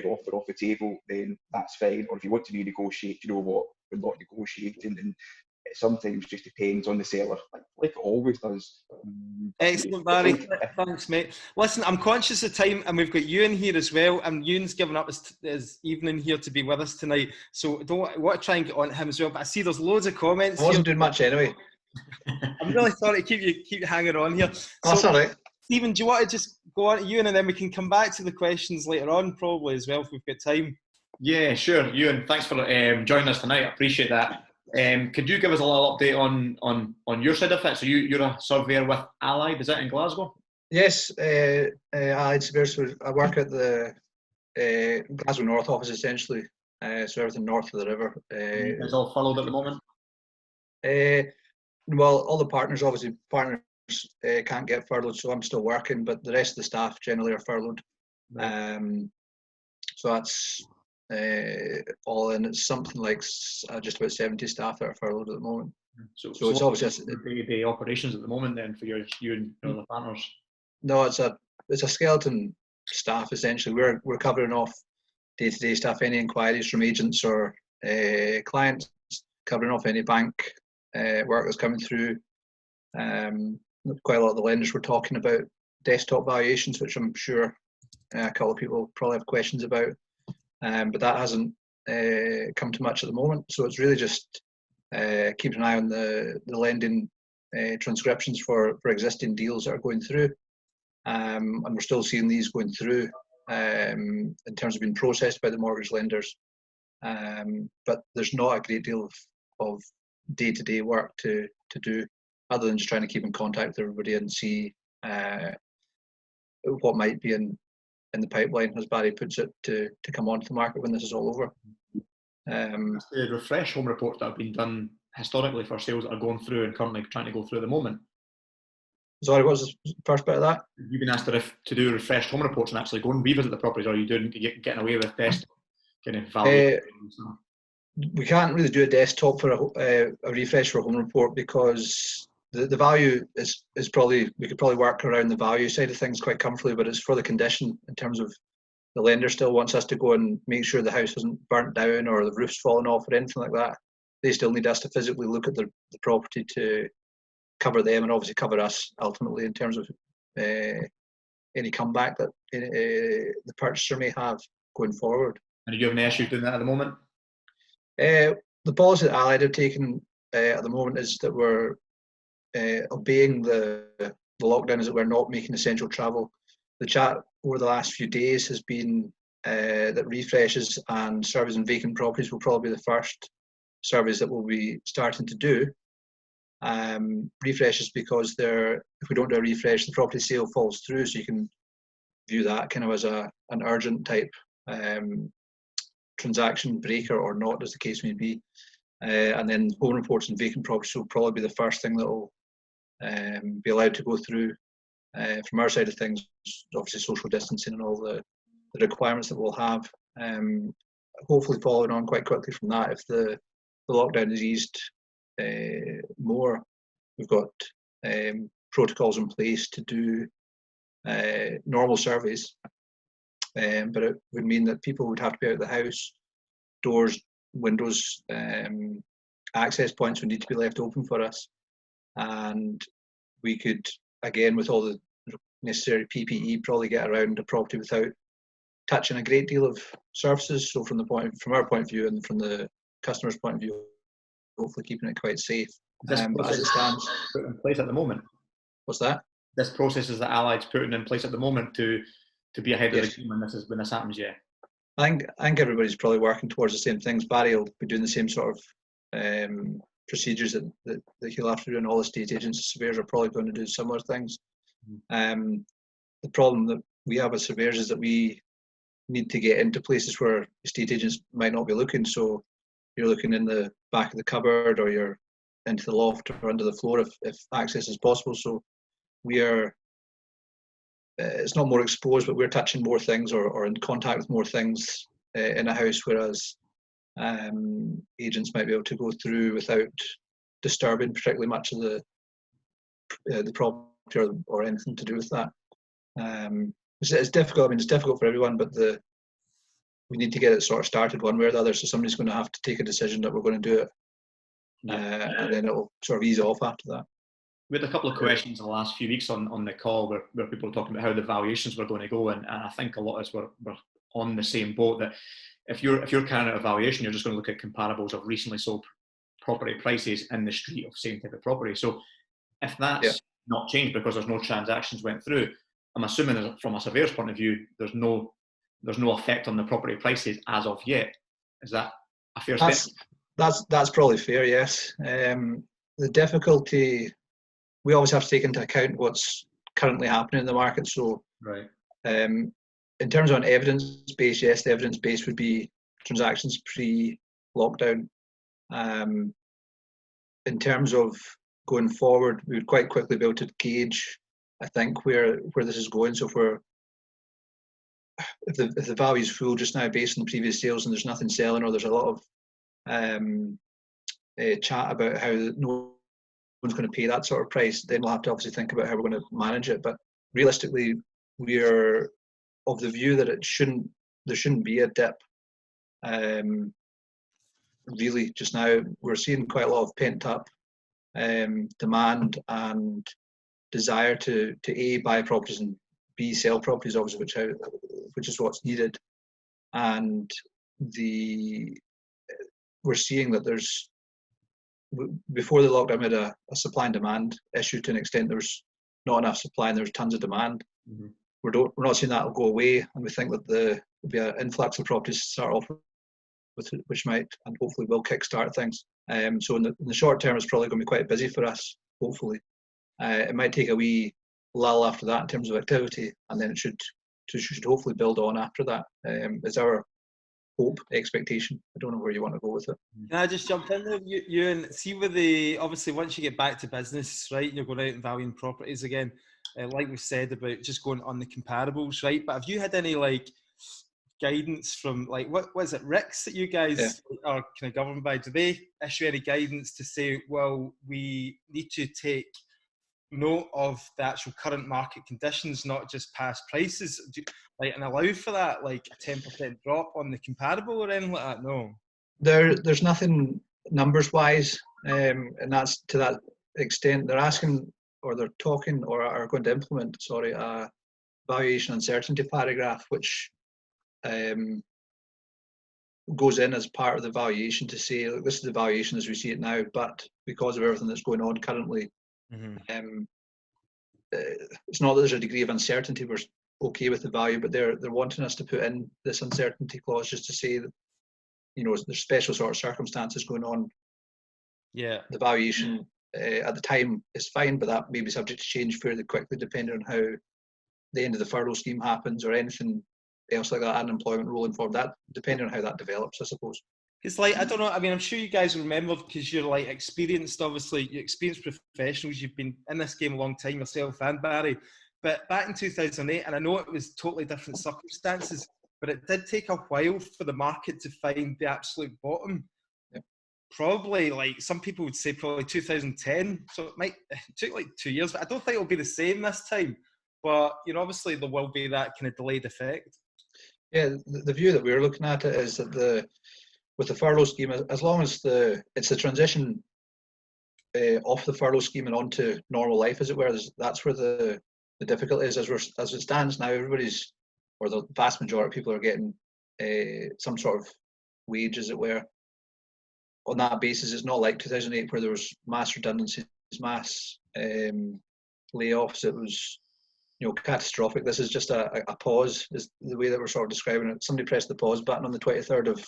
[SPEAKER 2] offer off the table, then that's fine. Or if you want to renegotiate, you know what, we're not negotiating. And it sometimes just depends on the seller, like it always does.
[SPEAKER 3] Excellent, Barry. Thanks, mate. Listen, I'm conscious of time, and we've got Ewan here as well. And Ewan's given up his evening here to be with us tonight, so I don't want to try and get on to him as well. But I see there's loads of comments.
[SPEAKER 4] I wasn't doing much anyway.
[SPEAKER 3] I'm really sorry to keep you hanging on here.
[SPEAKER 4] That's all right.
[SPEAKER 3] Stephen, do you want to just go on to Ewan, and then we can come back to the questions later on, probably as well, if we've got time?
[SPEAKER 1] Yeah, sure. Ewan, thanks for joining us tonight. I appreciate that. Could you give us a little update on your side of it? So you're a surveyor with Allied, is that in Glasgow?
[SPEAKER 4] Yes, Allied Surveyors. I work at the Glasgow North office essentially, so everything north of the river.
[SPEAKER 1] It's all furloughed at the moment?
[SPEAKER 4] Well, all the partners can't get furloughed, so I'm still working, but the rest of the staff generally are furloughed. Right. So that's all in. It's something like just about 70 staff that are furloughed at the moment. So it's obviously just
[SPEAKER 1] the operations at the moment then for you and your other partners.
[SPEAKER 4] No, it's a skeleton staff essentially. We're covering off day-to-day stuff, any inquiries from agents or clients, covering off any bank work that's coming through. Quite a lot of the lenders were talking about desktop valuations, which I'm sure a couple of people probably have questions about, but that hasn't come to much at the moment. So it's really just keeping an eye on the lending transcriptions for existing deals that are going through, and we're still seeing these going through. in terms of being processed by the mortgage lenders. But there's not a great deal of day-to-day work to do, other than just trying to keep in contact with everybody and see what might be in the pipeline, as Barry puts it, to come onto the market when this is all over.
[SPEAKER 1] The refresh home reports that have been done historically for sales that are going through and currently trying to go through at the moment.
[SPEAKER 4] Sorry, what was the first bit of that?
[SPEAKER 1] You've been asked to do refreshed home reports and actually go and revisit the properties, or are you getting away with best kind of value?
[SPEAKER 4] We can't really do a desktop for a refresh for a home report, because the value is probably, we could probably work around the value side of things quite comfortably, but it's for the condition, in terms of the lender still wants us to go and make sure the house isn't burnt down or the roof's fallen off or anything like that. They still need us to physically look at the property to cover them, and obviously cover us ultimately in terms of any comeback that the purchaser may have going forward.
[SPEAKER 1] And are you having any issues doing that at the moment?
[SPEAKER 4] The policy that Allied have taken at the moment is that we're obeying the lockdown, is that we're not making essential travel. The chat over the last few days has been that refreshes and surveys on vacant properties will probably be the first surveys that we'll be starting to do. Refreshes because if we don't do a refresh, the property sale falls through, so you can view that kind of as an urgent type transaction breaker or not, as the case may be. And then home reports and vacant properties will probably be the first thing that will be allowed to go through. From our side of things, obviously social distancing and all the requirements that we'll have. Hopefully following on quite quickly from that, if the lockdown is eased more, we've got protocols in place to do normal surveys, but it would mean that people would have to be out of the house. Doors, windows, access points would need to be left open for us, and we could, again, with all the necessary PPE, probably get around the property without touching a great deal of surfaces. So from our point of view and from the customer's point of view, hopefully keeping it quite safe. But as it stands,
[SPEAKER 1] put in place at the moment.
[SPEAKER 4] What's that?
[SPEAKER 1] This process is that Allied's putting in place at the moment to be ahead of the game when this happens. Yeah.
[SPEAKER 4] I think everybody's probably working towards the same things. Barry will be doing the same sort of procedures that he'll have to do, and all estate agents and surveyors are probably going to do similar things. The problem that we have as surveyors is that we need to get into places where estate agents might not be looking. So you're looking in the back of the cupboard, or you're into the loft or under the floor if access is possible. So we are, it's not more exposed, but we're touching more things or in contact with more things in a house, whereas agents might be able to go through without disturbing particularly much of the property or anything to do with that. It's difficult. I mean, it's difficult for everyone, but we need to get it sort of started one way or the other. So somebody's going to have to take a decision that we're going to do it, and then it'll sort of ease off after that.
[SPEAKER 1] We had a couple of questions in the last few weeks on the call where people were talking about how the valuations were going to go, and I think a lot of us were on the same boat, that if you're carrying out a valuation, you're just going to look at comparables of recently sold property prices in the street of same type of property. So if that's not changed because there's no transactions went through, I'm assuming that from a surveyor's point of view, there's no effect on the property prices as of yet. Is that a fair statement?
[SPEAKER 4] That's probably fair, yes. The difficulty, we always have to take into account what's currently happening in the market. So
[SPEAKER 1] right.
[SPEAKER 4] In terms of an evidence base, yes, the evidence base would be transactions pre-lockdown. In terms of going forward, we would quite quickly be able to gauge, I think, where this is going. So if the value is full just now based on the previous sales and there's nothing selling, or there's a lot of chat about how no one's going to pay that sort of price, then we'll have to obviously think about how we're going to manage it. But realistically, we are of the view that there shouldn't be a dip. Really, just now we're seeing quite a lot of pent up demand and desire to A, buy properties, and B, sell properties, obviously, which is what's needed. And we're seeing that there's, before the lockdown, we had a supply and demand issue to an extent. There was not enough supply and there was tons of demand. we're not seeing that will go away, and we think that there'll be an influx of properties to start off with, which might and hopefully will kickstart things. So in the short term, it's probably going to be quite busy for us. Hopefully, it might take a wee lull after that in terms of activity, and then it should hopefully build on after that. Is our hope, expectation. I don't know where you want to go with it.
[SPEAKER 3] Can I just jump in there? You and see with obviously once you get back to business, right, you're going out and valuing properties again, like we've said about just going on the comparables, right? But have you had any like guidance from like what was it, RICS that you guys are kind of governed by? Do they issue any guidance to say, well, we need to take note of the actual current market conditions, not just past prices, and allow for that, like a 10% drop on the comparable or anything like that? No.
[SPEAKER 4] There's nothing numbers wise, and that's to that extent. They're asking, or they're talking, or are going to implement, a valuation uncertainty paragraph, which goes in as part of the valuation to say, look, this is the valuation as we see it now, but because of everything that's going on currently, it's not that there's a degree of uncertainty. We're okay with the value, but they're wanting us to put in this uncertainty clause just to say that, you know, there's special sort of circumstances going on.
[SPEAKER 3] Yeah.
[SPEAKER 4] The valuation at the time is fine, but that may be subject to change fairly quickly depending on how the end of the furlough scheme happens or anything else like that, unemployment rolling forward, that depending on how that develops, I suppose.
[SPEAKER 3] It's like, I don't know, I mean, I'm sure you guys remember, because you're like experienced, obviously, you're experienced professionals, you've been in this game a long time yourself and Barry, but back in 2008, and I know it was totally different circumstances, but it did take a while for the market to find the absolute bottom.
[SPEAKER 4] Yep.
[SPEAKER 3] Probably, like, some people would say probably 2010, so it took like 2 years, but I don't think it'll be the same this time, but, you know, obviously there will be that kind of delayed effect.
[SPEAKER 4] Yeah, the view that we're looking at it is that with the furlough scheme, as long as it's the transition off the furlough scheme and onto normal life, as it were, that's where the difficulty is. As it stands now, everybody's, or the vast majority of people are getting some sort of wage, as it were. On that basis, it's not like 2008 where there was mass redundancies, mass layoffs. It was, you know, catastrophic. This is just a pause, is the way that we're sort of describing it. Somebody pressed the pause button on the 23rd of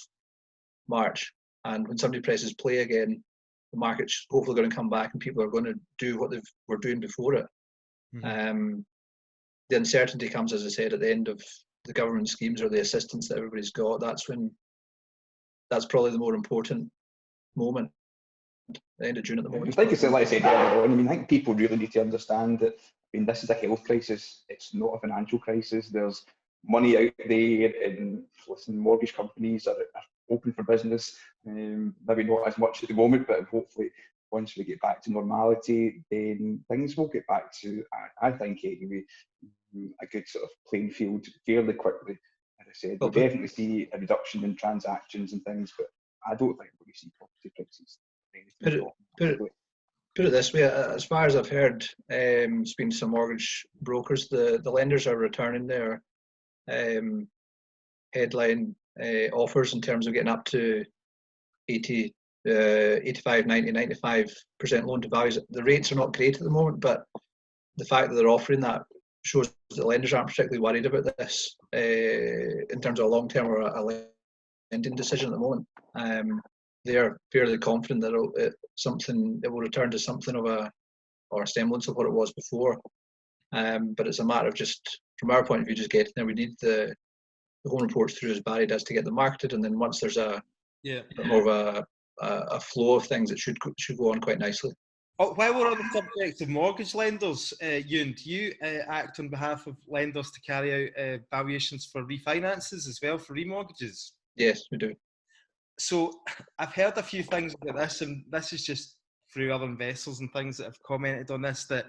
[SPEAKER 4] March, and when somebody presses play again, the market's hopefully going to come back and people are going to do what they were doing before it. The uncertainty comes, as I said, at the end of the government schemes or the assistance that everybody's got. That's probably the more important moment, the end of June at the moment.
[SPEAKER 2] Like I said earlier on, I mean, I think people really need to understand that, I mean, this is a health crisis. It's not a financial crisis. There's money out there, and listen, mortgage companies are open for business. Maybe not as much at the moment, but hopefully once we get back to normality, then things will get back to, I think anyway, a good sort of playing field fairly quickly. As I said, we'll definitely see a reduction in transactions and things, but I don't think we'll see property prices.
[SPEAKER 4] Put it this way, as far as I've heard, speaking to some mortgage brokers, the lenders are returning their headline offers in terms of getting up to 80, 85, 90, 95% loan to values. The rates are not great at the moment, but the fact that they're offering that shows that lenders aren't particularly worried about this in terms of a long-term or a lending decision at the moment. They are fairly confident that it will return to something of a semblance of what it was before. But it's a matter of just, from our point of view, just getting there. We need the home reports through as Barry does to get them marketed, and then once there's a bit more of a flow of things, it should go on quite nicely.
[SPEAKER 3] Oh, while we're on the subject of mortgage lenders, Ewan, do you act on behalf of lenders to carry out valuations for refinances as well, for remortgages?
[SPEAKER 4] Yes, we do.
[SPEAKER 3] So I've heard a few things about this, and this is just through other investors and things that have commented on this, that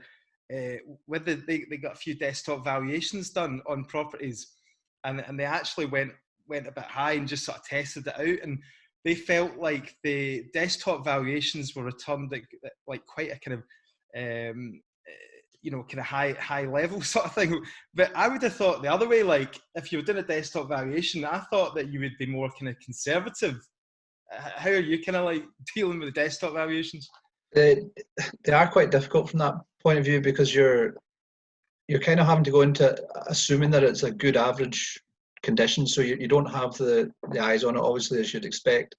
[SPEAKER 3] whether they got a few desktop valuations done on properties, and they actually went a bit high and just sort of tested it out, and they felt like the desktop valuations were returned at like quite a kind of kind of high level sort of thing. But I would have thought the other way, like if you were doing a desktop valuation, I thought that you would be more kind of conservative. How are you kind of like dealing with the desktop valuations?
[SPEAKER 4] They are quite difficult from that point of view, because you're you're kind of having to go into assuming that it's a good average condition, so you don't have the eyes on it, obviously, as you'd expect.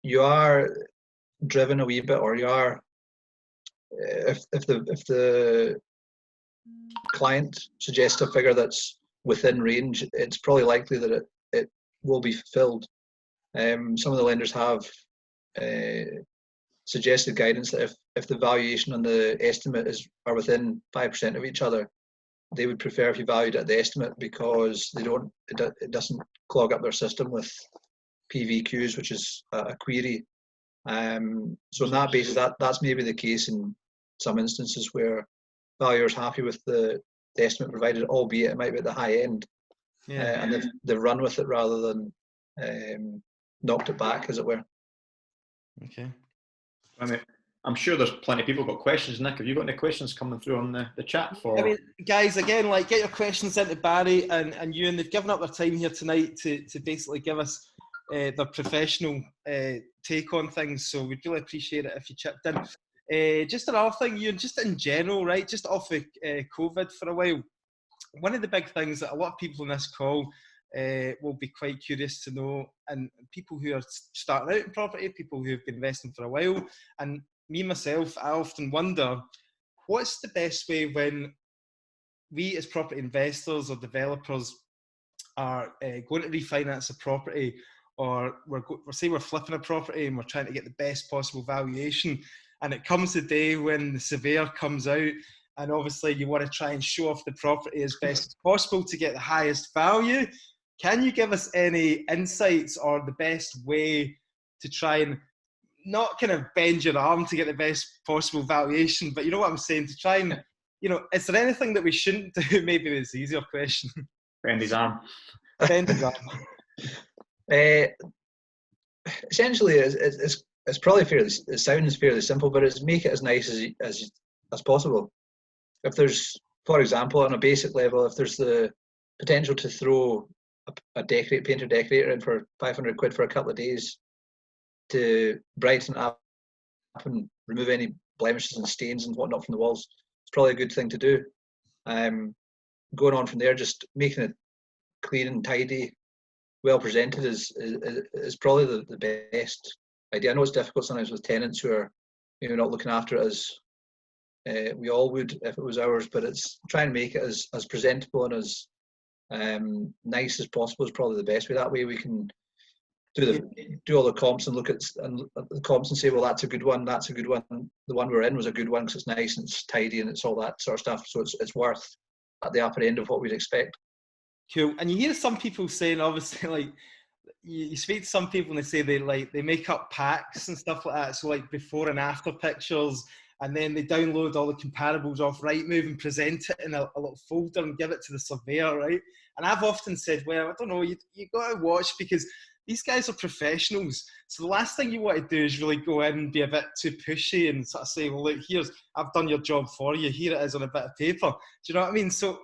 [SPEAKER 4] You are driven a wee bit, or you are, if the client suggests a figure that's within range, it's probably likely that it will be fulfilled. Some of the lenders have suggested guidance that if the valuation and the estimate are within 5% of each other, they would prefer if you valued at the estimate, because it doesn't clog up their system with PVQs, which is a query. So on that basis, that's maybe the case in some instances where valuers happy with the estimate provided, albeit it might be at the high end, and they've run with it rather than knocked it back, as it were.
[SPEAKER 3] Okay.
[SPEAKER 1] I mean, I'm sure there's plenty of people got questions. Nick, have you got any questions coming through on the chat for?
[SPEAKER 3] I mean, guys, again, like, get your questions into Barry and Ewan. They've given up their time here tonight to basically give us their professional take on things. So we'd really appreciate it if you chipped in. Just another thing, Ewan, just in general, right? Just off of COVID for a while. One of the big things that a lot of people on this call will be quite curious to know, and people who are starting out in property, people who have been investing for a while, and me myself, I often wonder, what's the best way when we as property investors or developers are going to refinance a property, or we're flipping a property and we're trying to get the best possible valuation, and it comes the day when the surveyor comes out, and obviously you want to try and show off the property as best as possible to get the highest value. Can you give us any insights or the best way to try and not kind of bend your arm to get the best possible valuation, but you know what I'm saying, to try and, is there anything that we shouldn't do? Maybe it's an easier question.
[SPEAKER 1] Bend his arm.
[SPEAKER 3] Bend his arm.
[SPEAKER 4] Essentially, it's probably it sounds fairly simple, but it's make it as nice as possible. If there's, for example, on a basic level, if there's the potential to throw a painter decorator in for 500 quid for a couple of days to brighten it up and remove any blemishes and stains and whatnot from the walls, it's probably a good thing to do. Going on from there, just making it clean and tidy, well presented is probably the best idea. I know it's difficult sometimes with tenants who are not looking after it as we all would if it was ours, but it's trying to make it as presentable and as nice as possible is probably the best way. That way we can do all the comps and look at the comps and say, well, that's a good one, that's a good one. The one we're in was a good one because it's nice and it's tidy and it's all that sort of stuff. So it's worth at the upper end of what we'd expect.
[SPEAKER 3] Cool. And you hear some people saying, obviously, like, you speak to some people and they say they make up packs and stuff like that. So like before and after pictures, and then they download all the comparables off Rightmove and present it in a little folder and give it to the surveyor, right? And I've often said, well, I don't know, you got to watch, because these guys are professionals. So the last thing you want to do is really go in and be a bit too pushy and sort of say, well, look, I've done your job for you. Here it is on a bit of paper. Do you know what I mean? So,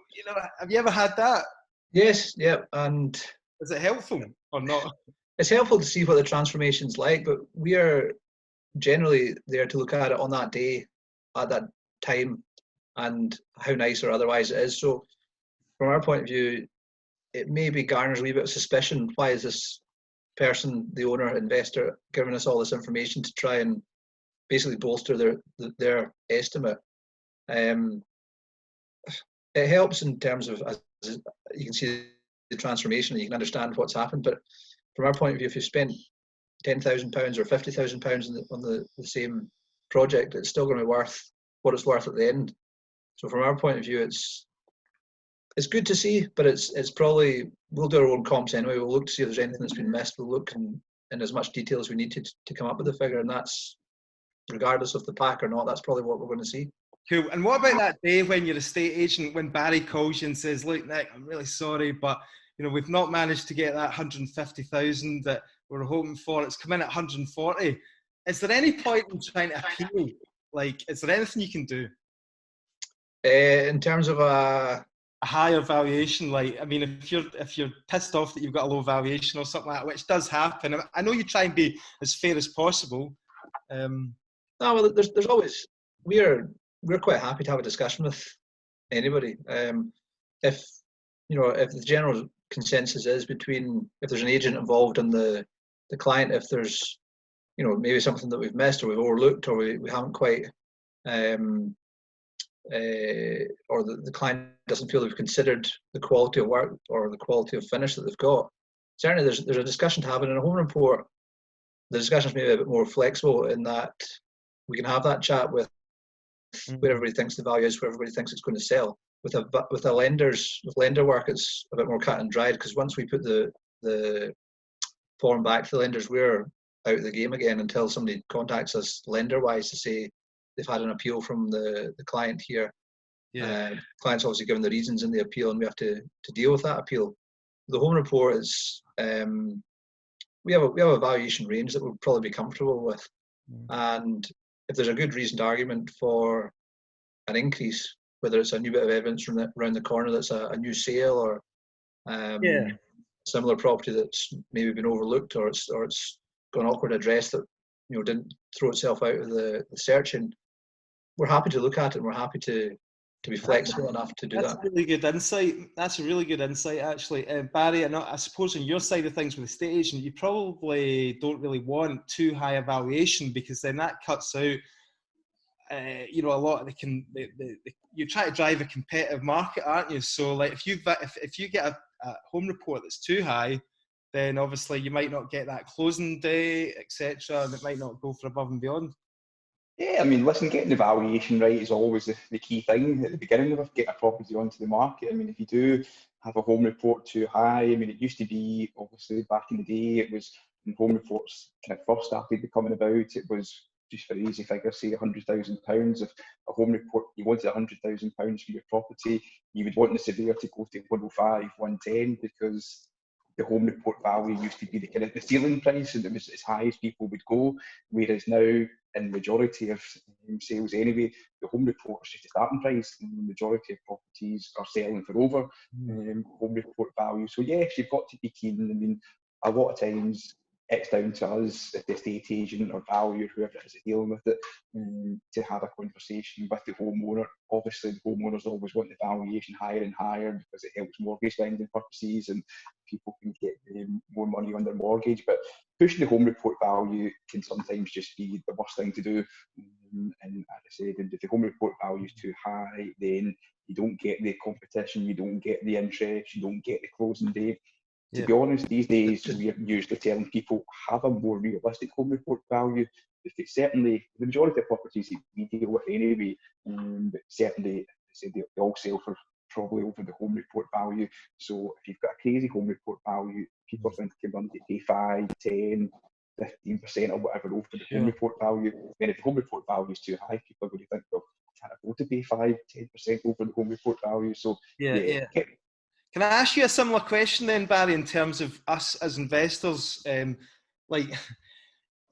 [SPEAKER 3] have you ever had that?
[SPEAKER 4] Yes, yeah. And
[SPEAKER 3] is it helpful or not?
[SPEAKER 4] It's helpful to see what the transformation's like, but we are generally there to look at it on that day, at that time, and how nice or otherwise it is. So from our point of view, it maybe garners a wee bit of suspicion. Why is this person, the owner, investor, giving us all this information to try and basically bolster their estimate? It helps in terms of, as you can see the transformation and you can understand what's happened, but from our point of view, if you spent £10,000 or £50,000 on the same project, it's still going to be worth what it's worth at the end. So from our point of view, it's good to see, but it's probably, we'll do our own comps anyway. We'll look to see if there's anything that's been missed. We'll look in as much detail as we need to come up with the figure, and that's regardless of the pack or not. That's probably what we're going to see.
[SPEAKER 3] Cool. And what about that day when your estate agent, when Barry calls you and says, look, Nick, I'm really sorry, but we've not managed to get that 150,000 that we're hoping for. It's come in at 140. Is there any point in trying to appeal? Like, is there anything you can do?
[SPEAKER 4] In terms of a
[SPEAKER 3] higher valuation, like, I mean, if you're pissed off that you've got a low valuation or something like that, which does happen. I know you try and be as fair as possible.
[SPEAKER 4] No, well, there's always, we're quite happy to have a discussion with anybody. If the general consensus is between, if there's an agent involved in the client, if there's maybe something that we've missed or we've overlooked or we haven't quite or the client doesn't feel they've considered the quality of work or the quality of finish that they've got, certainly there's a discussion to have. And in a home report, the discussion's maybe a bit more flexible in that we can have that chat with where everybody thinks the value is, where everybody thinks it's going to sell. With lender work, it's a bit more cut and dried, because once we put the form back to the lenders, we're out of the game again until somebody contacts us lender-wise to say they've had an appeal from the client here. Client's obviously given the reasons in the appeal, and we have to deal with that appeal. The home report is we have a valuation range that we'll probably be comfortable with, and if there's a good reasoned argument for an increase, whether it's a new bit of evidence from around the corner that's a new sale, or similar property that's maybe been overlooked, or it's got an awkward address that didn't throw itself out of the search, and we're happy to look at it, and we're happy to be flexible enough to do that.
[SPEAKER 3] That's a really good insight. That's a really good insight, actually. Barry, I suppose on your side of things with the estate agent, you probably don't really want too high a valuation, because then that cuts out a lot of you try to drive a competitive market, aren't you? So like if you get a home report that's too high, then obviously you might not get that closing day, etc., and it might not go for above and beyond.
[SPEAKER 2] Yeah, I mean, listen, getting the valuation right is always the key thing at the beginning of getting a property onto the market. I mean, if you do have a home report too high, I mean, it used to be, obviously, back in the day, it was when home reports kind of first started becoming about, it was just for easy figure, say £100,000. If a home report, you wanted £100,000 for your property, you would want the surveyor to go to 105, 110, because the home report value used to be the kind of the ceiling price, and it was as high as people would go. Whereas now, in the majority of sales anyway, the home report is just a starting price, and the majority of properties are selling for over home report value. So yes, you've got to be keen. I mean, a lot of times it's down to us, if the estate agent or valuer, whoever it is dealing with it, to have a conversation with the homeowner. Obviously, the homeowners always want the valuation higher and higher, because it helps mortgage lending purposes and people can get more money on their mortgage. But pushing the home report value can sometimes just be the worst thing to do. And as I said, if the home report value is too high, then you don't get the competition, you don't get the interest, you don't get the closing date. To be honest, these days we're usually telling people have a more realistic home report value. Because certainly the majority of properties that we deal with anyway, but certainly they all sell for probably over the home report value. So if you've got a crazy home report value, people are thinking they're going to pay 5, 10, 15% or whatever over the home report value. Then if the home report value is too high, people are going to think, well, I can't afford to pay 5, 10% over the home report value. So
[SPEAKER 3] Can I ask you a similar question then, Barry, in terms of us as investors?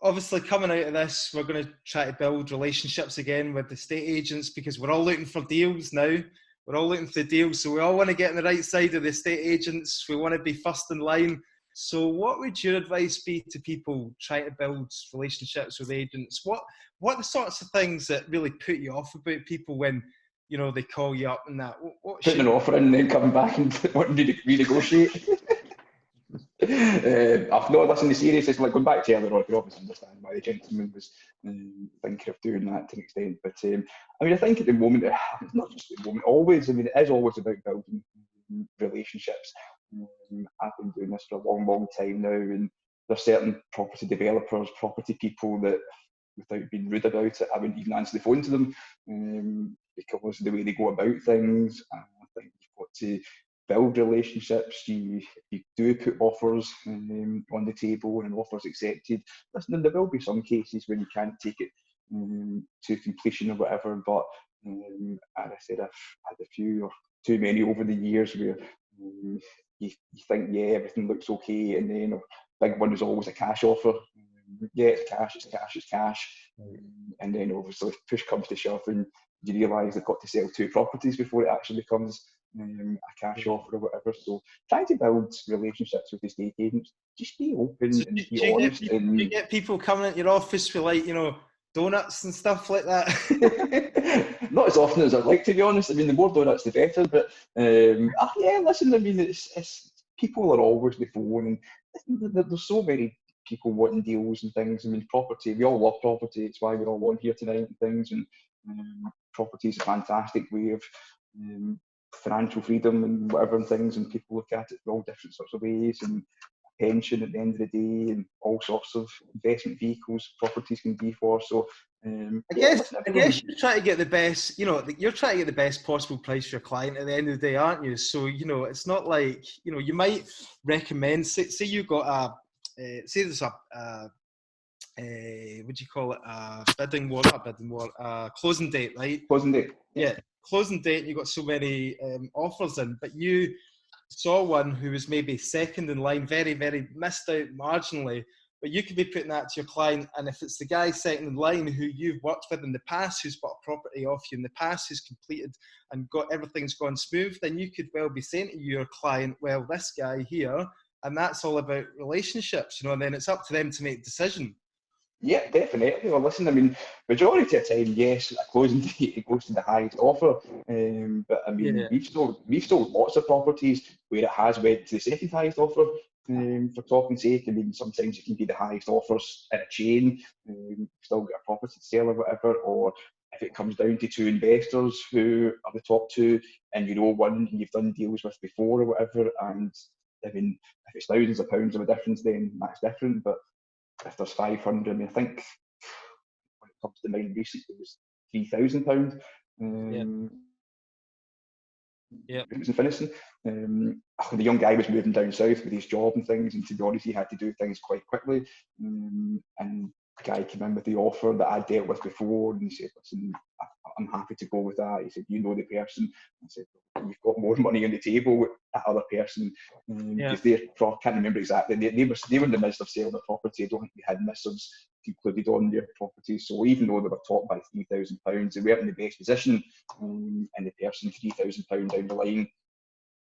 [SPEAKER 3] Obviously coming out of this, we're going to try to build relationships again with the estate agents, because we're all looking for deals now. We're all looking for deals. So we all want to get on the right side of the estate agents. We want to be first in line. So what would your advice be to people trying to build relationships with agents? What are the sorts of things that really put you off about people when they call you up and that?
[SPEAKER 2] Putting an offer in and then coming back and wanting to renegotiate. I've not listened to series. It's like going back to earlier on, I can obviously understand why the gentleman was thinking of doing that to an extent. But I mean, I think at the moment, it's not just at the moment, always, I mean, it is always about building relationships. I've been doing this for a long, long time now, and there's certain property developers, property people that, without being rude about it, I wouldn't even answer the phone to them, because of the way they go about things. I think you've got to build relationships. You do put offers on the table and offers accepted. Listen, there will be some cases when you can't take it to completion or whatever, but as I said, I've had a few or too many over the years where you think, yeah, everything looks okay, and then a big one is always a cash offer. Yeah, it's cash, it's cash, it's cash. And then obviously if push comes to shove and you realise they've got to sell 2 properties before it actually becomes a cash offer or whatever. So trying to build relationships with estate agents, just be open and be honest.
[SPEAKER 3] Do you get people coming into your office with donuts and stuff like that?
[SPEAKER 2] Not as often as I'd like, to be honest. I mean, the more donuts, the better. But yeah, listen, I mean, it's people are always the phone, and there's so many people wanting deals and things. I mean, property, we all love property. It's why we're all on here tonight and things. And property is a fantastic way of financial freedom and whatever and things. And people look at it in all different sorts of ways. And pension at the end of the day, and all sorts of investment vehicles properties can be for. So
[SPEAKER 3] I guess you're trying to get the best, you're trying to get the best possible price for your client at the end of the day, aren't you? So, it's not like, you might recommend, say you got say there's a what do you call it, closing date, right?
[SPEAKER 2] Closing date.
[SPEAKER 3] Yeah, closing date, you got so many offers in, but you saw one who was maybe second in line, very, very missed out marginally, but you could be putting that to your client, and if it's the guy second in line who you've worked with in the past, who's bought a property off you in the past, who's completed and got everything's gone smooth, then you could well be saying to your client, well, this guy here, and that's all about relationships, and then it's up to them to make a decision.
[SPEAKER 2] Yeah, definitely. Well, listen, I mean, majority of the time, yes, a closing date, it goes to the highest offer. But I mean, we've sold lots of properties where it has went to the second highest offer. For talking's sake, I mean, sometimes it can be the highest offers in a chain. Still got a property to sell or whatever, or if it comes down to two investors who are the top two, and one you've done deals with before or whatever, and I mean, if it's thousands of pounds of a difference, then that's different. But if there's 500, I mean, I think when it comes to mine recently, it was £3,000.
[SPEAKER 3] Yeah.
[SPEAKER 2] It was in finishing. The young guy was moving down south with his job and things, and to be honest, he had to do things quite quickly. And the guy came in with the offer that I dealt with before, and he said, listen, I'm happy to go with that. He said, you know the person. I said, you've got more money on the table with that other person. Because I can't remember exactly. They were in the midst of selling a property. I don't think they had misses included on their property. So even though they were topped by £3,000, they weren't in the best position. And the person £3,000 down the line,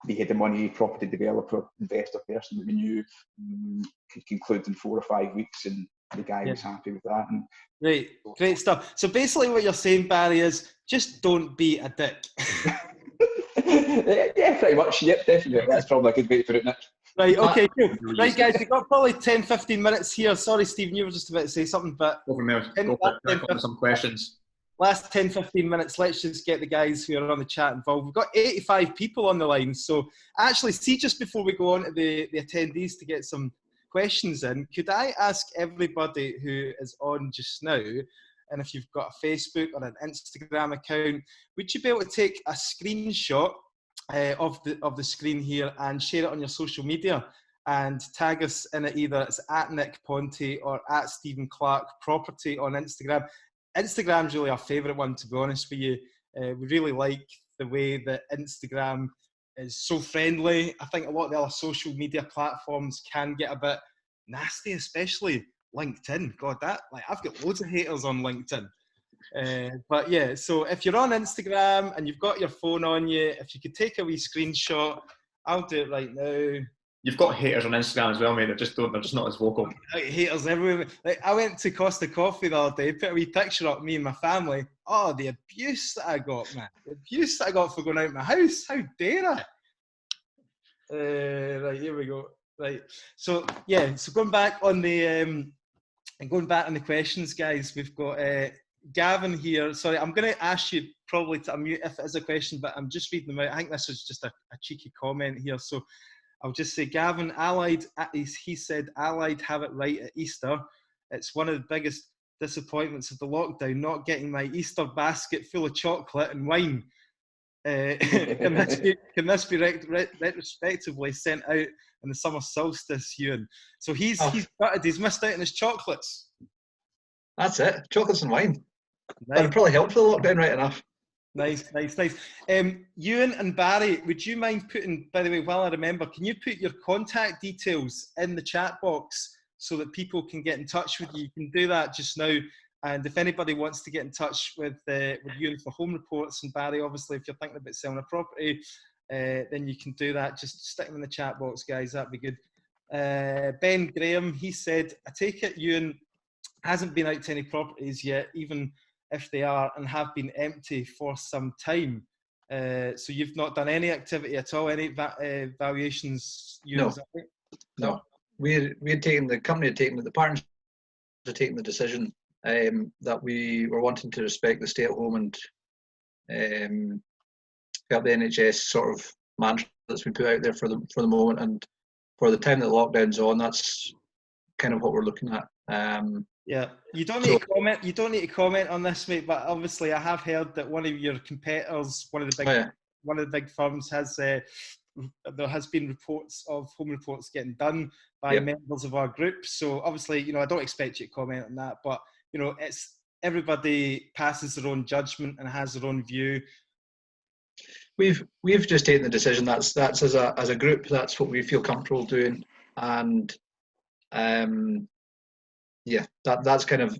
[SPEAKER 2] they had the money, property developer, investor person that we knew could conclude in 4 or 5 weeks, and the guy was happy with that. And
[SPEAKER 3] great stuff. So basically what you're saying, Barry, is just don't be a dick.
[SPEAKER 2] Yeah, pretty much. Yep, definitely. That's probably a good way to put it, Nick.
[SPEAKER 3] Right, okay, cool. Right, guys, we've got probably 10-15 minutes here. Sorry, Stephen, you were just about to say something, but...
[SPEAKER 1] Go for some questions.
[SPEAKER 3] Last 10-15 minutes, let's just get the guys who are on the chat involved. We've got 85 people on the line, so actually, see, just before we go on to the attendees to get some questions in, could I ask everybody who is on just now, and if you've got a Facebook or an Instagram account, would you be able to take a screenshot of the screen here and share it on your social media and tag us in it, either it's at Nick Ponty or at Stephen Clark Property on Instagram. Instagram's really our favourite one, to be honest with you. We really like the way that Instagram is so friendly. I think a lot of the other social media platforms can get a bit nasty, especially LinkedIn. God, I've got loads of haters on LinkedIn. But yeah, so if you're on Instagram and you've got your phone on you, if you could take a wee screenshot, I'll do it right now.
[SPEAKER 1] You've got haters on Instagram as well, mate. They're just not as vocal.
[SPEAKER 3] Haters everywhere. I went to Costa Coffee the other day, put a wee picture up, me and my family. Oh, the abuse that I got, man. The abuse that I got for going out of my house. How dare I? Right, here we go. Right. So yeah, so going back on the questions, guys, we've got Gavin here. Sorry, I'm going to ask you probably to unmute if it is a question, but I'm just reading them out. I think this is just a cheeky comment here. So I'll just say, Gavin, Allied, he said, Allied have it right at Easter. It's one of the biggest disappointments of the lockdown, not getting my Easter basket full of chocolate and wine. Can this be retrospectively sent out in the summer solstice, Ewan? So he's missed out on his chocolates.
[SPEAKER 4] That's it, chocolates and wine.
[SPEAKER 3] Nice.
[SPEAKER 4] That probably helped with the lockdown right enough.
[SPEAKER 3] Nice. Ewan and Barry, would you mind putting, by the way, while I remember, can you put your contact details in the chat box so that people can get in touch with you? You can do that just now. And if anybody wants to get in touch with Ewan for home reports, and Barry, obviously, if you're thinking about selling a property, then you can do that. Just stick them in the chat box, guys. That'd be good. Ben Graham, he said, I take it, Ewan, hasn't been out to any properties yet, even if they are, and have been empty for some time. So you've not done any activity at all, any valuations?
[SPEAKER 4] No. The partners had taken the decision that we were wanting to respect the stay at home and help the NHS sort of mantra that's been put out there for the moment, and for the time that the lockdown's on, that's kind of what we're looking at.
[SPEAKER 3] Yeah, you don't need to comment. You don't need to comment on this, mate. But obviously, I have heard that one of your competitors, one of the big firms, has there has been reports of home reports getting done by members of our group. So obviously, I don't expect you to comment on that, but it's everybody passes their own judgment and has their own view.
[SPEAKER 4] We've just taken the decision that's as a group, that's what we feel comfortable doing, and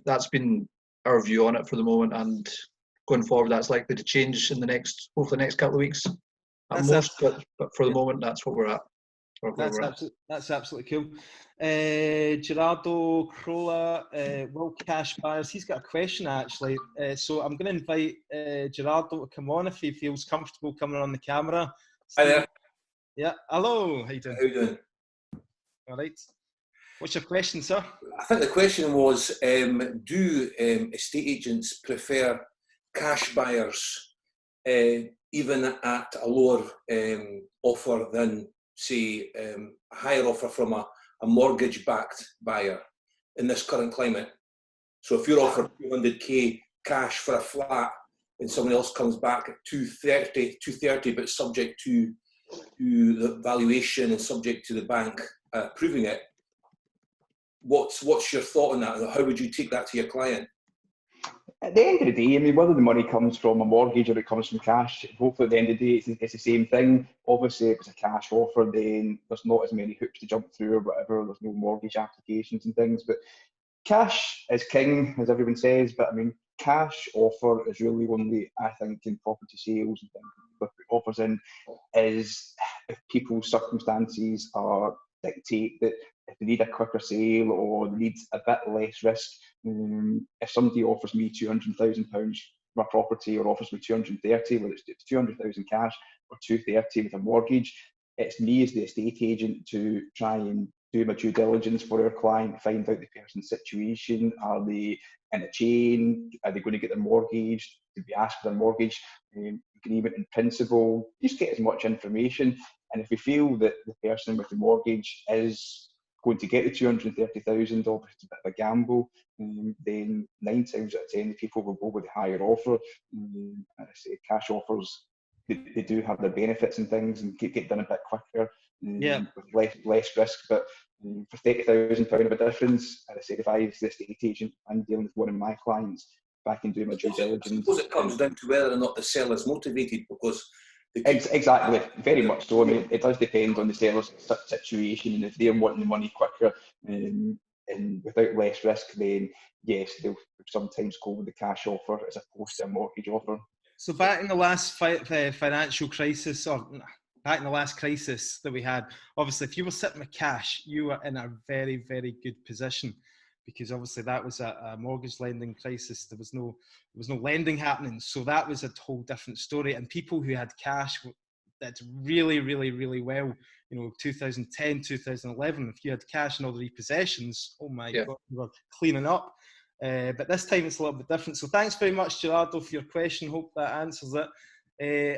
[SPEAKER 4] that's been our view on it for the moment, and going forward that's likely to change in the next couple of weeks at most, but for the moment that's what we're at.
[SPEAKER 3] That's absolutely cool. Gerardo Crolla, will cash buyers? He's got a question actually. So I'm going to invite Gerardo to come on if he feels comfortable coming on the camera.
[SPEAKER 6] Hi there.
[SPEAKER 3] Yeah. Hello. How you doing?
[SPEAKER 6] How you doing?
[SPEAKER 3] All right. What's your question, sir?
[SPEAKER 6] I think the question was, do estate agents prefer cash buyers even at a lower offer than, say, a higher offer from a mortgage-backed buyer in this current climate? So if you're offered 200k cash for a flat and someone else comes back at 230, but subject to the valuation and subject to the bank approving it, what's your thought on that? How would you take that to your client?
[SPEAKER 2] At the end of the day, I mean, whether the money comes from a mortgage or it comes from cash, hopefully at the end of the day, it's the same thing. Obviously, if it's a cash offer, then there's not as many hoops to jump through or whatever. There's no mortgage applications and things. But cash is king, as everyone says. But I mean, cash offer is really only, I think, in property sales and things. What it offers in is if people's circumstances dictate that if they need a quicker sale or they need a bit less risk. If somebody offers me £200,000 for a property or offers me 230, whether it's 200,000 cash or 230 with a mortgage, it's me as the estate agent to try and do my due diligence for our client, find out the person's situation. Are they in a chain? Are they going to get their mortgage? Did we ask for their mortgage agreement in principle? Just get as much information. And if we feel that the person with the mortgage is going to get the 230,000, obviously it's a bit of a gamble, then 9 times out of 10 people will go with the higher offer. And I say cash offers, they do have their benefits and things and get done a bit quicker with less risk. But for £30,000 of a difference, as I said, if I was the estate agent, I'm dealing with one of my clients, if I can do my due diligence.
[SPEAKER 6] I suppose it comes down to whether or not the seller's motivated, because
[SPEAKER 2] exactly, very much so. I mean, it does depend on the seller's situation, and if they're wanting the money quicker and without less risk, then yes, they'll sometimes go with the cash offer as opposed to a mortgage offer.
[SPEAKER 3] So back in the last financial crisis, or back in the last crisis that we had, obviously, if you were sitting with cash, you were in a very, very good position, because obviously that was a mortgage lending crisis. There was no lending happening, so that was a whole different story. And people who had cash did really, really, really well. 2010, 2011, if you had cash and all the repossessions, oh my God, you were cleaning up. But this time it's a little bit different. So thanks very much, Gerardo, for your question. Hope that answers it.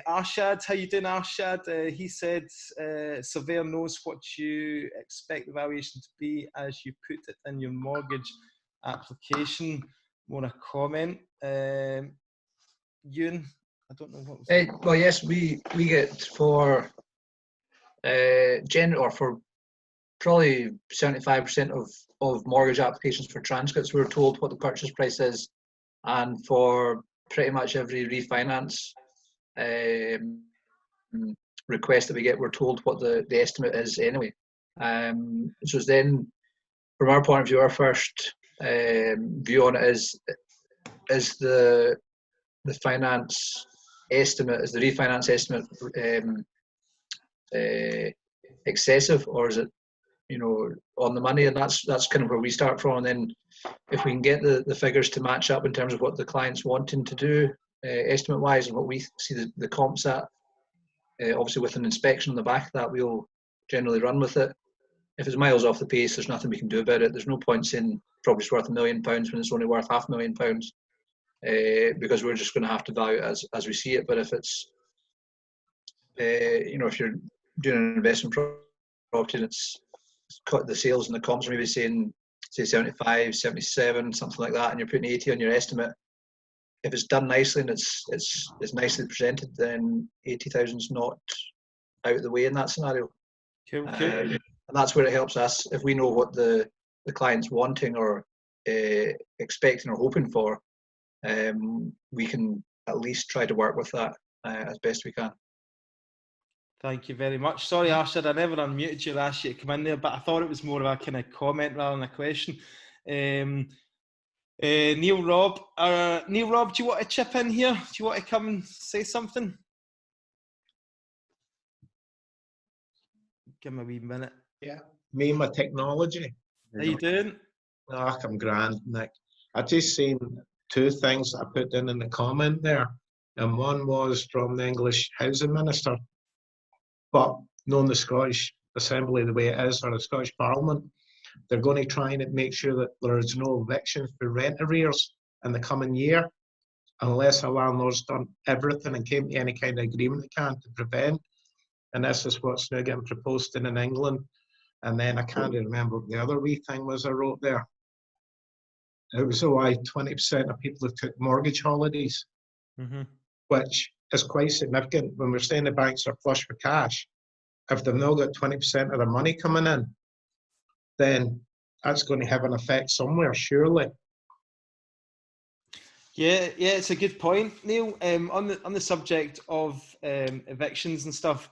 [SPEAKER 3] Arshad, how you doing, Arshad? He said, surveyor knows what you expect the valuation to be as you put it in your mortgage application. More a comment. Ewan, I don't know what was
[SPEAKER 4] well, yes, we get for for probably 75% of mortgage applications for transcripts, we're told what the purchase price is, and for pretty much every refinance request that we get, we're told what the estimate is anyway. So then, from our point of view, our first view on it is the finance estimate, is the refinance estimate excessive, or is it, on the money, and that's kind of where we start from. And then if we can get the figures to match up in terms of what the client's wanting to do, estimate wise, and what we see the comps at, obviously with an inspection on the back of that, we'll generally run with it. If it's miles off the pace, there's nothing we can do about it. There's no point saying property's worth £1 million when it's only worth £500,000, because we're just going to have to value it as we see it. But if it's if you're doing an investment property and it's cut, the sales and the comps are maybe saying, say 75, 77, something like that, and you're putting 80 on your estimate, if it's done nicely and it's nicely presented, then 80,000 is not out of the way in that scenario.
[SPEAKER 3] Cool.
[SPEAKER 4] And that's where it helps us. If we know what the client's wanting or expecting or hoping for, we can at least try to work with that as best we can.
[SPEAKER 3] Thank you very much. Sorry, Arshad, I never unmuted you or asked you to come in there, but I thought it was more of a kind of comment rather than a question. Neil Rob, do you want to chip in here? Do you want to come and say something? Give me a wee minute.
[SPEAKER 7] Yeah, me and my technology.
[SPEAKER 3] How you doing?
[SPEAKER 7] Oh, I'm grand, Nick. I just seen two things I put in the comment there, and one was from the English Housing Minister, but knowing the Scottish Assembly the way it is, or the Scottish Parliament, they're going to try and make sure that there is no evictions for rent arrears in the coming year, unless a landlord's done everything and came to any kind of agreement they can to prevent. And this is what's now getting proposed in England. And then I can't remember what the other wee thing was I wrote there. It was why 20% of people have took mortgage holidays, which is quite significant when we're saying the banks are flush with cash. If they've now got 20% of their money coming in, then that's going to have an effect somewhere, surely.
[SPEAKER 3] Yeah, it's a good point, Neil. On the subject of evictions and stuff,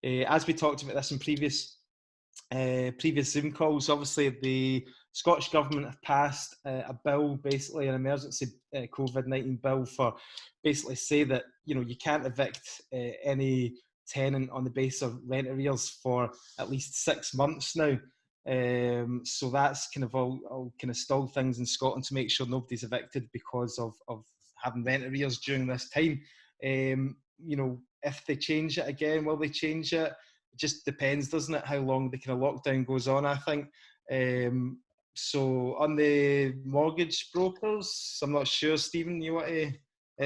[SPEAKER 3] as we talked about this in previous Zoom calls, obviously the Scottish Government have passed a bill, basically an emergency COVID-19 bill, for basically say that you can't evict any tenant on the basis of rent arrears for at least 6 months now. So that's kind of all kind of stalled things in Scotland to make sure nobody's evicted because of having rent arrears during this time. If they change it again, will they change it? It just depends, doesn't it, how long the kind of lockdown goes on, I think. So on the mortgage brokers, I'm not sure, Stephen, you want to...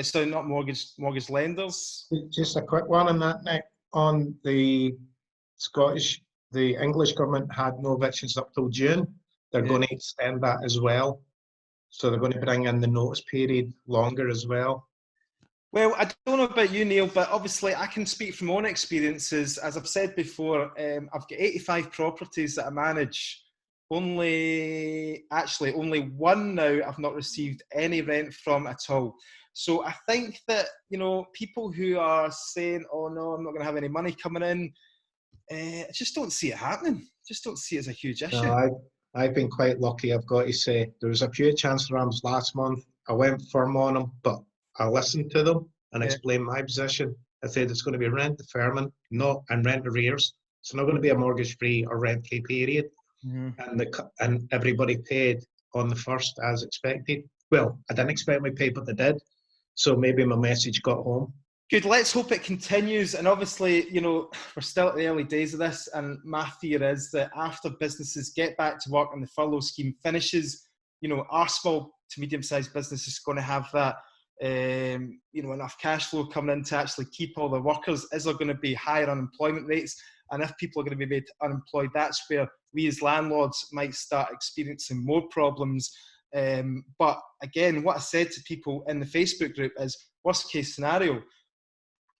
[SPEAKER 3] so not mortgage lenders?
[SPEAKER 7] Just a quick one on that, Nick. On the English government had no evictions up till June. They're going to extend that as well. So they're going to bring in the notice period longer as well.
[SPEAKER 3] Well, I don't know about you, Neil, but obviously I can speak from my own experiences. As I've said before, I've got 85 properties that I manage. Only one now I've not received any rent from at all. So I think that, people who are saying, oh no, I'm not going to have any money coming in, I just don't see it happening. Just don't see it as a huge issue.
[SPEAKER 7] No, I've been quite lucky, I've got to say. There was a few chancellor arms last month. I went firm on them, but I listened to them and explained my position. I said it's going to be rent deferment, and rent arrears. It's not going to be a mortgage-free or rent-free period. And everybody paid on the first as expected. Well, I didn't expect my pay, but they did. So maybe my message got home.
[SPEAKER 3] Good, let's hope it continues. And obviously, we're still at the early days of this. And my fear is that after businesses get back to work and the furlough scheme finishes, our small to medium-sized business is going to have that, enough cash flow coming in to actually keep all the workers. Is there going to be higher unemployment rates? And if people are going to be made unemployed, that's where we as landlords might start experiencing more problems. But again, what I said to people in the Facebook group is, worst case scenario,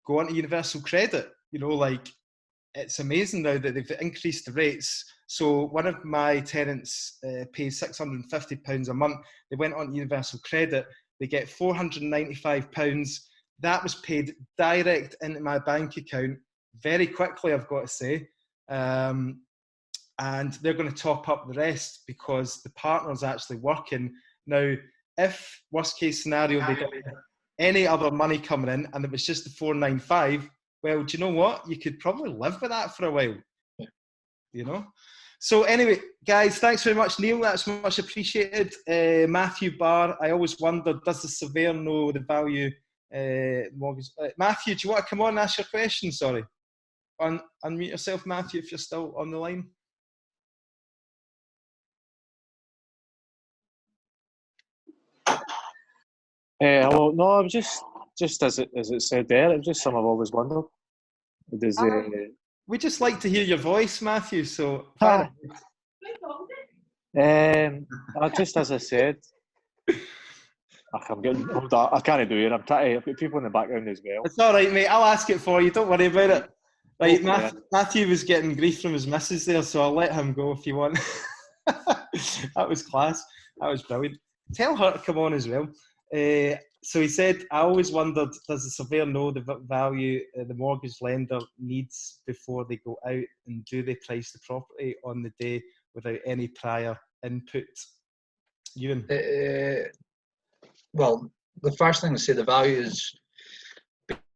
[SPEAKER 3] go on to universal credit. It's amazing now that they've increased the rates. So one of my tenants pays £650 a month. They went on to universal credit. They get £495. That was paid direct into my bank account very quickly, I've got to say. And they're going to top up the rest because the partner's actually working. Now, if worst case scenario, they don't have any other money coming in and it was just the 495, well, do you know what? You could probably live with that for a while, So anyway, guys, thanks very much, Neil. That's much appreciated. Matthew Barr, I always wondered, does the surveyor know the value mortgage? Matthew, do you want to come on and ask your question? Sorry. Unmute yourself, Matthew, if you're still on the line.
[SPEAKER 8] Hello. No, I was just as it said there. It was just something I've always wondered. Does
[SPEAKER 3] We just like to hear your voice, Matthew. So,
[SPEAKER 8] just as I said, I can't do it. I'm trying. I've got people in the background as well.
[SPEAKER 3] It's all right, mate. I'll ask it for you. Don't worry about it. Right,
[SPEAKER 8] Okay.
[SPEAKER 3] Matthew was getting grief from his missus there, so I'll let him go if you want. That was class. That was brilliant. Tell her to come on as well. So he said, I always wondered, does the surveyor know the value the mortgage lender needs before they go out, and do they price the property on the day without any prior input? Ewan?
[SPEAKER 4] Well, the first thing to say, the value is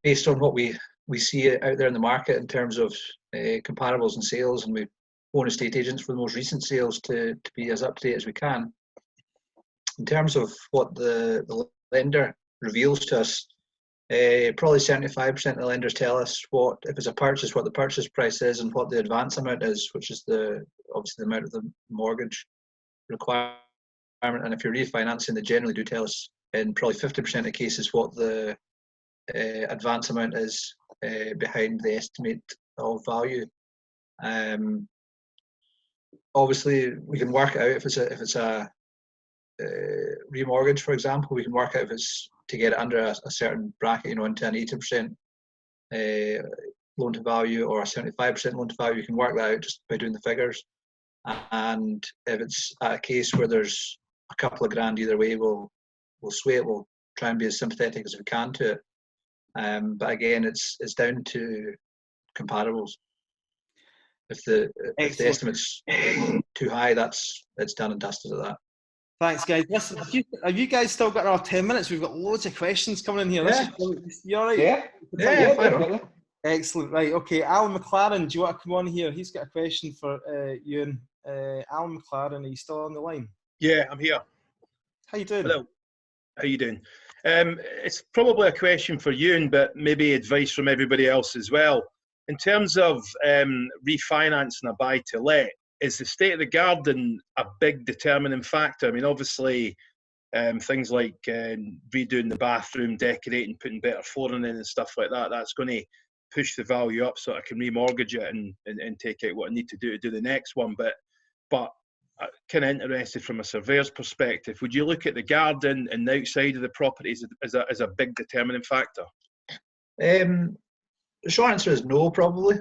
[SPEAKER 4] based on what we see out there in the market in terms of comparables and sales, and we own estate agents for the most recent sales to be as up to date as we can. In terms of what the lender reveals to us, probably 75% of the lenders tell us what, if it's a purchase, what the purchase price is and what the advance amount is, which is obviously the amount of the mortgage requirement. And if you're refinancing, they generally do tell us in probably 50% of cases what the advance amount is behind the estimate of value. Obviously, we can work out if it's a remortgage, for example, we can work out if it's to get it under a certain bracket, into an 80% loan to value or a 75% loan to value. You can work that out just by doing the figures. And if it's at a case where there's a couple of grand either way, we'll sway it. We'll try and be as sympathetic as we can to it. But again, it's down to comparables. If the estimate's too high, it's done and dusted at that.
[SPEAKER 3] Thanks, guys. Listen, have you guys still got our 10 minutes? We've got loads of questions coming in here.
[SPEAKER 2] Yeah.
[SPEAKER 3] You all right?
[SPEAKER 2] Yeah, definitely.
[SPEAKER 3] Excellent. Right. Okay. Alan McLaren, do you want to come on here? He's got a question for Ewan. Alan McLaren, are you still on the line?
[SPEAKER 9] Yeah, I'm here.
[SPEAKER 3] How you doing?
[SPEAKER 9] Hello. How you doing? It's probably a question for Ewan, but maybe advice from everybody else as well. In terms of refinancing a buy-to-let, is the state of the garden a big determining factor? I mean, obviously, things like redoing the bathroom, decorating, putting better flooring in and stuff like that, that's going to push the value up so I can remortgage it and take out what I need to do the next one. But kind of interested from a surveyor's perspective, would you look at the garden and the outside of the properties as a big determining factor?
[SPEAKER 4] The short answer is no, probably.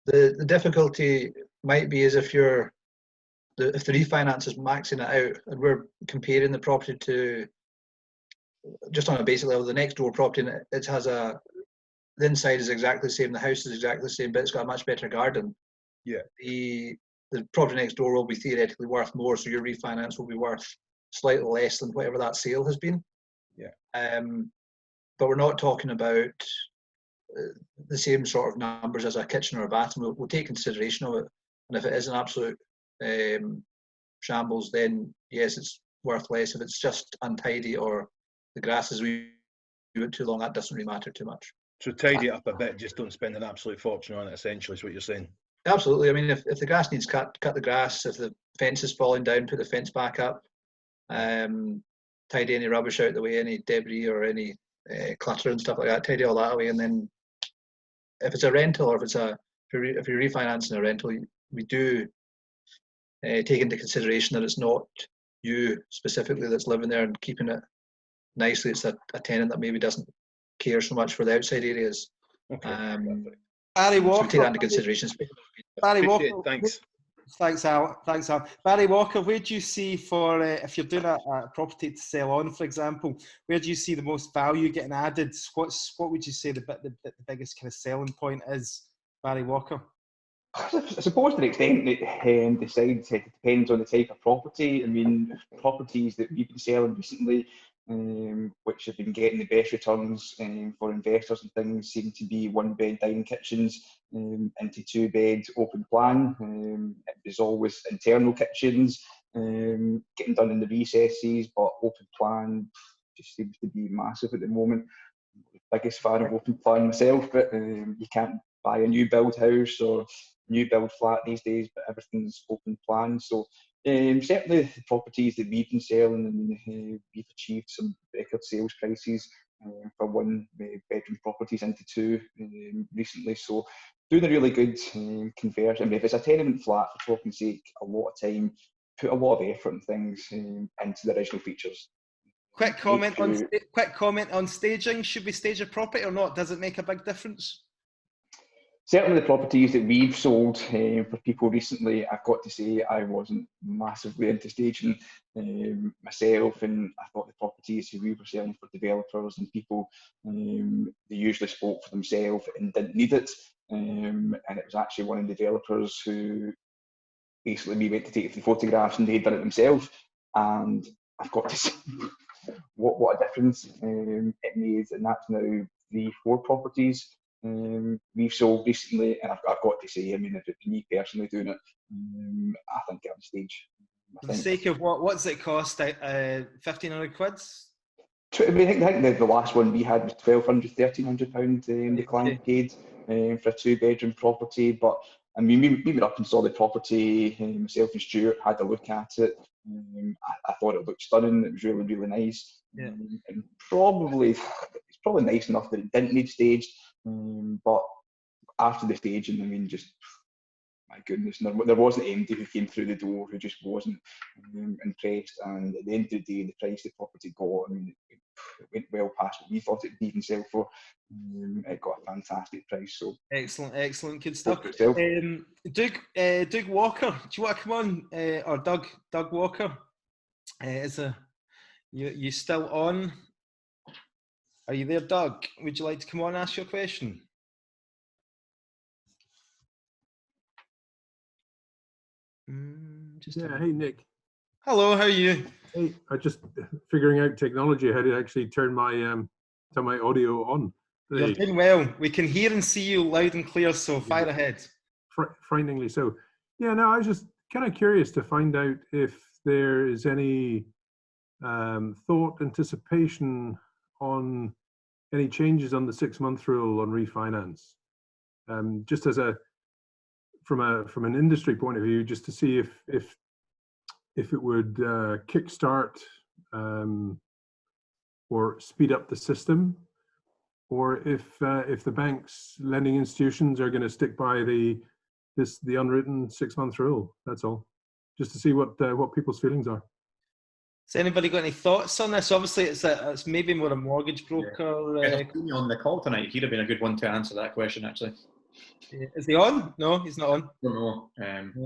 [SPEAKER 4] The difficulty might be is if the refinance is maxing it out and we're comparing the property to, just on a basic level, the next door property, and it has the inside is exactly the same, the house is exactly the same, but it's got a much better garden.
[SPEAKER 9] Yeah.
[SPEAKER 4] The property next door will be theoretically worth more, so your refinance will be worth slightly less than whatever that sale has been.
[SPEAKER 9] Yeah.
[SPEAKER 4] But we're not talking about the same sort of numbers as a kitchen or a bathroom. We'll take consideration of it, and if it is an absolute shambles, then yes, it's worth less. If it's just untidy or the grass is too long, that doesn't really matter too much.
[SPEAKER 9] So tidy it up a bit, just don't spend an absolute fortune on it, essentially, is what you're saying.
[SPEAKER 4] Absolutely. I mean, if the grass needs cut the grass. If the fence is falling down, put the fence back up. Tidy any rubbish out the way, any debris or any clutter and stuff like that. Tidy all that away, and then if it's a rental or if you're refinancing a rental, we do take into consideration that it's not you specifically that's living there and keeping it nicely. It's a tenant that maybe doesn't care so much for the outside areas.
[SPEAKER 9] Okay.
[SPEAKER 3] Barry Walker.
[SPEAKER 4] So we take that into consideration.
[SPEAKER 3] Barry Walker.
[SPEAKER 9] Thanks.
[SPEAKER 3] Thanks, Al. Barry Walker, where do you see for, if you're doing a property to sell on, for example, where do you see the most value getting added? What would you say the biggest kind of selling point is, Barry Walker?
[SPEAKER 2] I suppose to the extent that decides, it depends on the type of property. I mean, properties that we've been selling recently, which have been getting the best returns for investors and things, seem to be 1-bed dining kitchens into 2-bed open plan. It was always internal kitchens getting done in the recesses, but open plan just seems to be massive at the moment. Biggest fan of open plan myself, but you can't buy a new build house or new build flat these days, but everything's open plan. So certainly the properties that we've been selling, and we've achieved some record sales prices for 1-bedroom properties into 2 recently. So doing a really good conversion. I mean, if it's a tenement flat, for talking sake, a lot of time, put a lot of effort and things into the original features.
[SPEAKER 3] Quick comment on staging. Should we stage a property or not? Does it make a big difference?
[SPEAKER 2] Certainly the properties that we've sold for people recently, I've got to say I wasn't massively into staging myself, and I thought the properties who we were selling for developers and people, they usually spoke for themselves and didn't need it. And it was actually one of the developers who basically we went to take the photographs and they'd done it themselves. And I've got to say, what a difference it made. And that's now 3-4 properties we've sold recently, and I've got to say, I mean, if it's me personally doing it, I think I'm on stage.
[SPEAKER 3] For the sake of what's it cost? 1,500 quids?
[SPEAKER 2] I think the last one we had was £1,200, £1,300 the client paid for a 2-bedroom property. But I mean, we went up and saw the property, myself and Stuart had a look at it. I thought it looked stunning. It was really, really nice.
[SPEAKER 3] Yeah.
[SPEAKER 2] And it's probably nice enough that it didn't need staged. But after the staging, I mean, just my goodness, there wasn't anybody who came through the door who just wasn't impressed. And at the end of the day, the price the property got, I mean, it went well past what we thought it'd even sell for. It got a fantastic price. So
[SPEAKER 3] excellent, good stuff. Doug Walker, do you want to come on? Or Doug Walker? You still on? Are you there, Doug? Would you like to come on and ask your question?
[SPEAKER 10] Hey, Nick.
[SPEAKER 3] Hello, how are you?
[SPEAKER 10] Hey, I'm just figuring out technology, how to actually turn my audio on.
[SPEAKER 3] You're doing well. We can hear and see you loud and clear, so fire ahead.
[SPEAKER 10] Frighteningly so. Yeah, no, I was just kind of curious to find out if there is any thought, anticipation on any changes on the 6-month rule on refinance. Just as from an industry point of view, just to see if it would kickstart or speed up the system, or if the banks, lending institutions are going to stick by the unwritten 6-month rule. That's all. Just to see what people's feelings are.
[SPEAKER 3] Has anybody got any thoughts on this? Obviously, it's maybe more a mortgage broker.
[SPEAKER 1] Yeah. On the call tonight, he'd have been a good one to answer that question, actually.
[SPEAKER 3] Is he on? No, he's not on.
[SPEAKER 1] No.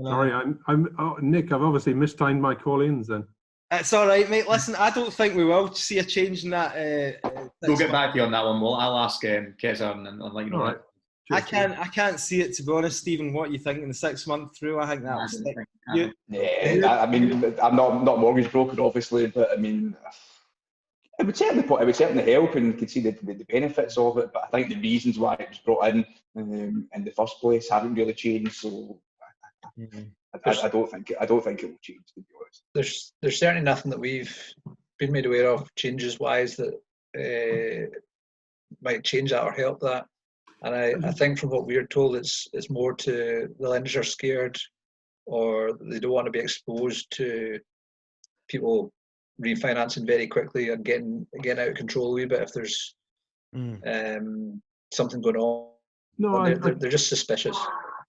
[SPEAKER 10] Sorry, Nick. I've obviously mistimed my call-ins then.
[SPEAKER 3] It's all right, mate. Listen, I don't think we will see a change in that.
[SPEAKER 1] We'll get back to you on that one. I'll ask Keza and let you know.
[SPEAKER 10] All right.
[SPEAKER 3] I can't see it, to be honest, Stephen. What you think in the 6-month through? I think that was stick.
[SPEAKER 2] I mean, I'm not a mortgage broker, obviously, but I mean, it would certainly help, and could see the benefits of it. But I think the reasons why it was brought in the first place haven't really changed. So I don't think it will change, to be honest.
[SPEAKER 4] There's certainly nothing that we've been made aware of changes wise that might change that or help that. And I think from what we're told, it's more to the lenders are scared, or they don't want to be exposed to people refinancing very quickly and getting out of control a wee bit if there's something going on.
[SPEAKER 10] No,
[SPEAKER 4] they're just suspicious.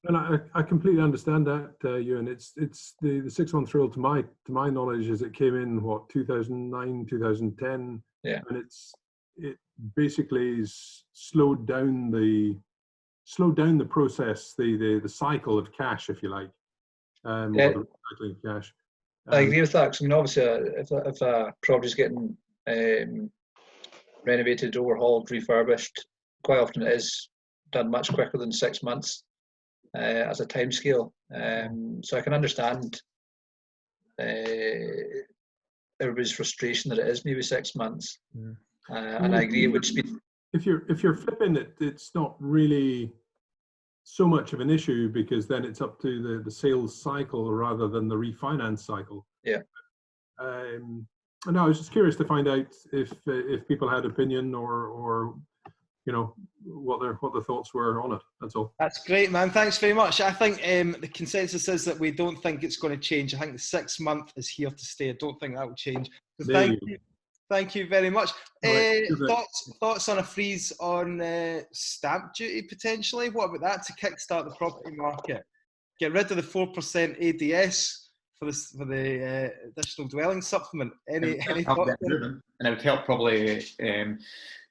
[SPEAKER 10] And I completely understand that, Ewan. It's the 6-month rule, to my knowledge, is it came in 2009, 2010, and it basically is slowed down the process, the cycle of cash, if you like, or the recycling of cash.
[SPEAKER 4] I agree with that. 'Cause, I mean, obviously, if a property's getting renovated, overhauled, refurbished, quite often it is done much quicker than 6 months as a timescale. So I can understand everybody's frustration that it is maybe 6 months.
[SPEAKER 3] Mm.
[SPEAKER 4] And I agree it would speed.
[SPEAKER 10] If you're flipping it, it's not really so much of an issue, because then it's up to the sales cycle rather than the refinance cycle.
[SPEAKER 4] Yeah.
[SPEAKER 10] And I was just curious to find out if people had opinion or you know what their thoughts were on it. That's all.
[SPEAKER 3] That's great, man. Thanks very much. I think the consensus is that we don't think it's going to change. I think the 6 month is here to stay. I don't think that will change. So thank you very much.
[SPEAKER 10] Right.
[SPEAKER 3] Thoughts on a freeze on stamp duty potentially? What about that to kickstart the property market? Get rid of the 4% ADS for the additional dwelling supplement. Any thoughts?
[SPEAKER 1] And it would help probably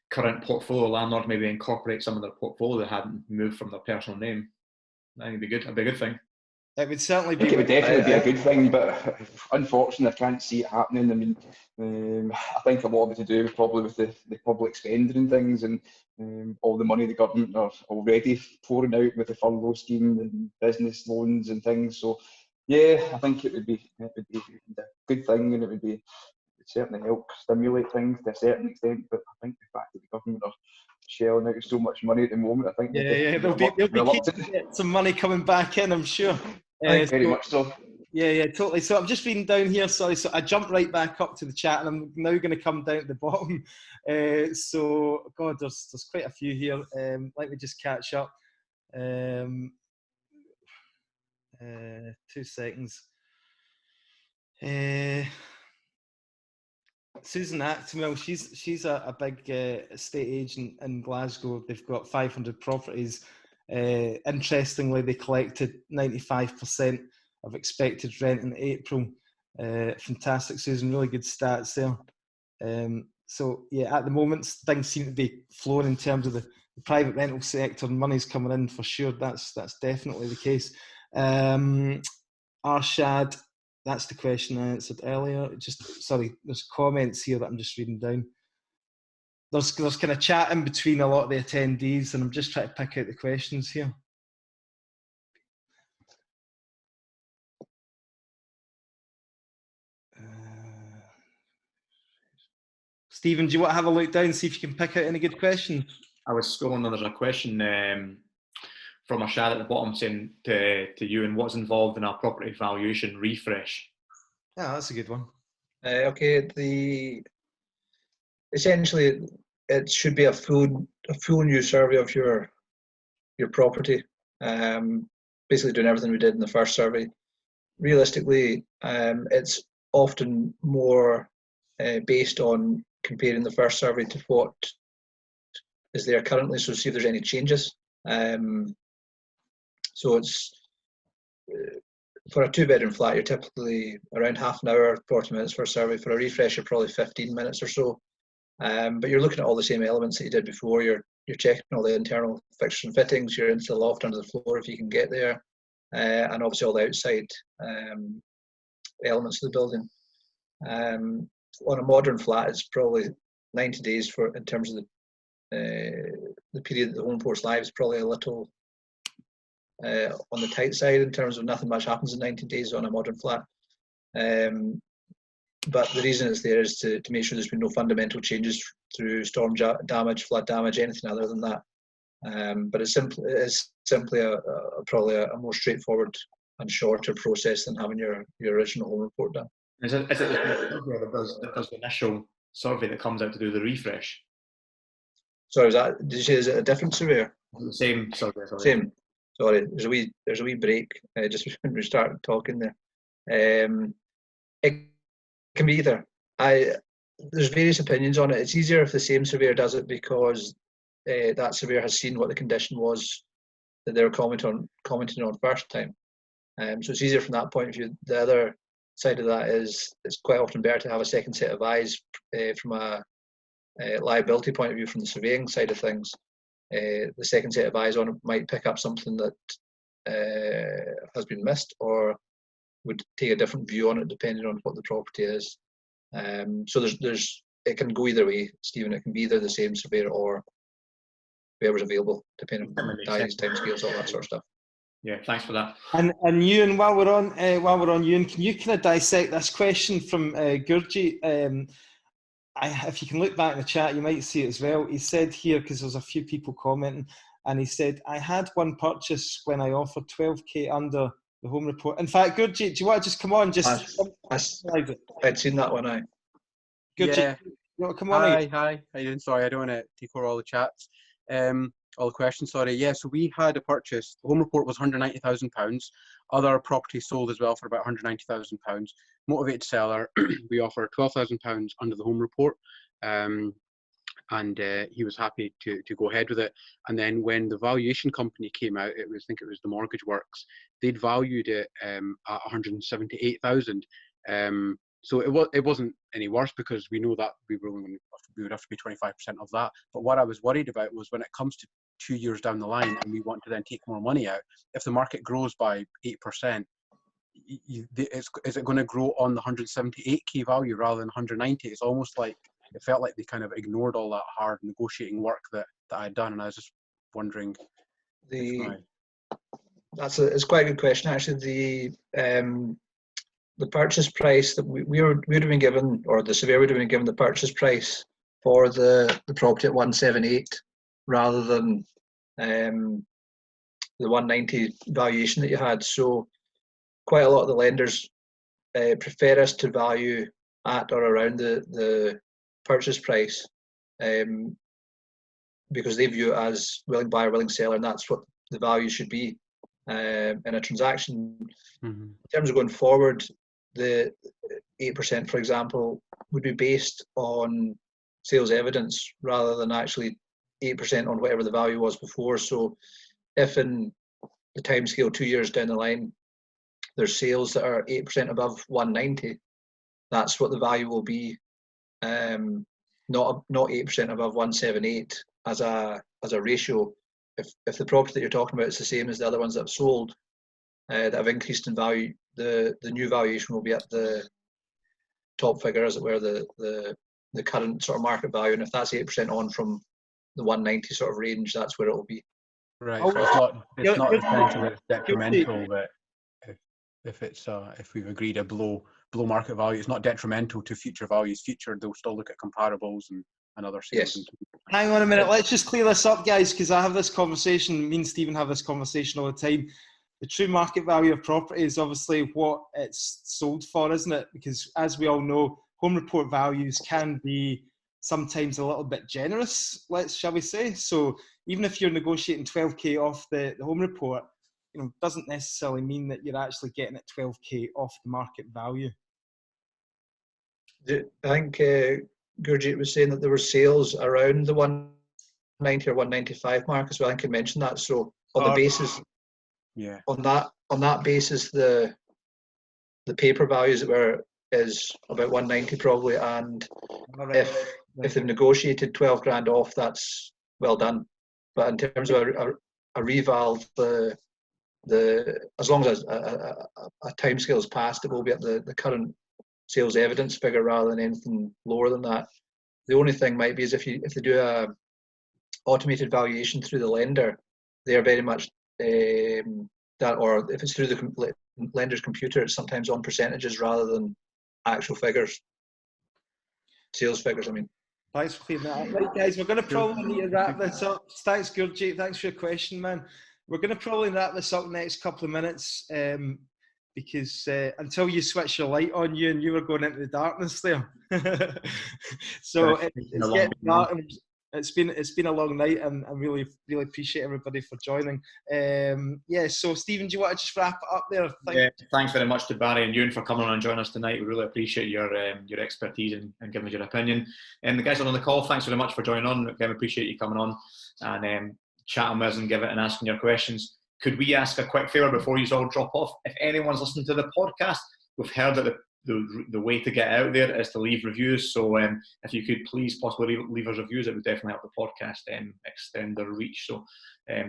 [SPEAKER 1] current portfolio landlords maybe incorporate some of their portfolio that hadn't moved from their personal name. I think it'd be good. It'd be a good thing.
[SPEAKER 3] It would certainly
[SPEAKER 2] I think it would definitely be a good thing, but unfortunately, I can't see it happening. I mean, I think a lot of it to do probably with the public spending and things, and all the money the government are already pouring out with the furlough scheme and business loans and things. So, yeah, I think it would be a good thing, and it would certainly help stimulate things to a certain extent. But I think the fact that the government are shelling out so much money at the moment, I think
[SPEAKER 3] they'll be keen to get some money coming back in, I'm sure.
[SPEAKER 2] Very much so.
[SPEAKER 3] Yeah, totally. So I'm just reading down here, sorry. So I jumped right back up to the chat, and I'm now going to come down at the bottom. So, God, there's quite a few here. Let me just catch up. 2 seconds. Susan Actimel, she's a big estate agent in Glasgow. They've got 500 properties. Interestingly, they collected 95% of expected rent in April. Fantastic, Susan. Really good stats there. So yeah, at the moment things seem to be flowing in terms of the private rental sector. Money's coming in for sure. That's definitely the case. Arshad, that's the question I answered earlier. There's comments here that I'm just reading down. There's kind of chat in between a lot of the attendees, and I'm just trying to pick out the questions here. Stephen, do you want to have a look down and see if you can pick out any good questions?
[SPEAKER 1] I was scrolling and there's a question from Arshad at the bottom saying to Ewan, what's involved in our property valuation refresh?
[SPEAKER 3] Yeah, that's a good one.
[SPEAKER 4] Okay, essentially it should be a full new survey of your property. Basically doing everything we did in the first survey. Realistically, it's often more based on comparing the first survey to what is there currently, so see if there's any changes. So it's for a 2-bedroom flat, you're typically around half an hour, 40 minutes for a survey. For a refresh, you're probably 15 minutes or so. But you're looking at all the same elements that you did before. You're checking all the internal fixtures and fittings. You're into the loft under the floor if you can get there, and obviously all the outside elements of the building. On a modern flat, it's probably 90 days in terms of the period that the home report's live is probably a little on the tight side in terms of nothing much happens in 90 days on a modern flat. But the reason it's there is to make sure there's been no fundamental changes through storm damage, flood damage, anything other than that. But it's simply probably a more straightforward and shorter process than having your original home report done.
[SPEAKER 1] Is it the surveyor that does the initial survey that comes out to do the refresh?
[SPEAKER 4] Sorry, did you say is it a different surveyor?
[SPEAKER 1] The same surveyor. Sorry.
[SPEAKER 4] Same. Sorry, there's a wee break just when we started talking there. It can be either. There's various opinions on it. It's easier if the same surveyor does it because that surveyor has seen what the condition was that they were commenting on first time. So it's easier from that point of view. The other side of that is it's quite often better to have a second set of eyes from a liability point of view from the surveying side of things. The second set of eyes on it might pick up something that has been missed or would take a different view on it depending on what the property is. So it can go either way, Stephen. It can be either the same surveyor or whoever's available, depending on timescales, all that sort of stuff.
[SPEAKER 1] Yeah, thanks for that.
[SPEAKER 3] And Ewan, while we're on Ewan, can you kind of dissect this question from Gurjit? If you can look back in the chat, you might see it as well. He said here, because there's a few people commenting, and he said, I had one purchase when I offered 12k under the home report. In fact, Gurjit, do you want to just come on?
[SPEAKER 4] I'd seen that one, aye.
[SPEAKER 3] Gurjit,
[SPEAKER 5] Yeah.
[SPEAKER 3] you want to come on?
[SPEAKER 5] Hi. How you doing? Sorry, I don't want to take over all the chats. All the questions, sorry. Yeah, so we had a purchase. The home report was £190,000. Other properties sold as well for about £190,000. Motivated seller, we offer £12,000 under the home report. And he was happy to go ahead with it. And then when the valuation company came out, I think it was the Mortgage Works, they'd valued it at £178,000. So it wasn't any worse, because we know that we would have to be 25% of that. But what I was worried about was when it comes to 2 years down the line and we want to then take more money out, if the market grows by 8%, is it going to grow on the 178k value rather than 190? It's almost like it felt like they kind of ignored all that hard negotiating work that I had done, and I was just wondering.
[SPEAKER 4] It's quite a good question, actually. The purchase price that we would have been given, or the surveyor would have been given the purchase price for the property at 178 rather than the 190 valuation that you had. So quite a lot of the lenders prefer us to value at or around the purchase price, because they view it as willing buyer, willing seller, and that's what the value should be in a transaction.
[SPEAKER 5] Mm-hmm.
[SPEAKER 4] In terms of going forward, the 8%, for example, would be based on sales evidence rather than actually 8% on whatever the value was before. So if in the timescale 2 years down the line, there's sales that are 8% above 190, that's what the value will be, not 8% above 178 as a ratio. If the property that you're talking about is the same as the other ones that have sold, that have increased in value, the new valuation will be at the top figure, as it were, the current sort of market value. And if that's 8% on from the 190 sort of range, that's where it will be.
[SPEAKER 5] Right. So it's not essentially detrimental that if we've agreed a below market value, it's not detrimental to future values. They'll still look at comparables and other sales.
[SPEAKER 4] Yes.
[SPEAKER 3] Hang on a minute. Let's just clear this up, guys, because I have this conversation. Me and Stephen have this conversation all the time. The true market value of property is obviously what it's sold for, isn't it? Because as we all know, home report values can be sometimes a little bit generous, shall we say. So even if you're negotiating 12k off the home report, doesn't necessarily mean that you're actually getting it 12k off the market value.
[SPEAKER 4] I think Gurjit was saying that there were sales around the 190 or 195 mark as well. I think he mentioned that. So on the basis,
[SPEAKER 5] yeah,
[SPEAKER 4] on that basis, the paper values is about 190 probably, and if they've negotiated 12 grand off, that's well done. But in terms of a reval, as long as a timescale is passed, it will be at the current sales evidence figure rather than anything lower than that. The only thing might be is if they do a automated valuation through the lender, they are very much that, or if it's through the lender's computer, it's sometimes on percentages rather than actual figures, sales figures, I mean.
[SPEAKER 3] Thanks for clearing that up. Right, guys, we're going to probably need to wrap this up. Thanks, Gurjit. Thanks for your question, man. We're going to probably wrap this up in the next couple of minutes, because until you switch your light on, you were going into the darkness there. So it's getting dark, and it's been a long night, and I really appreciate everybody for joining. So Stephen, do you want to just wrap it up there?
[SPEAKER 1] Thanks very much to Barry and Ewan for coming on and joining us tonight. We really appreciate your expertise and giving us your opinion. And the guys on the call, thanks very much for joining on. Again, appreciate you coming on and chatting with us and asking your questions. Could we ask a quick favour before you all drop off? If anyone's listening to the podcast, we've heard that the way to get out there is to leave reviews. So if you could please possibly leave us reviews, it would definitely help the podcast extend their reach. So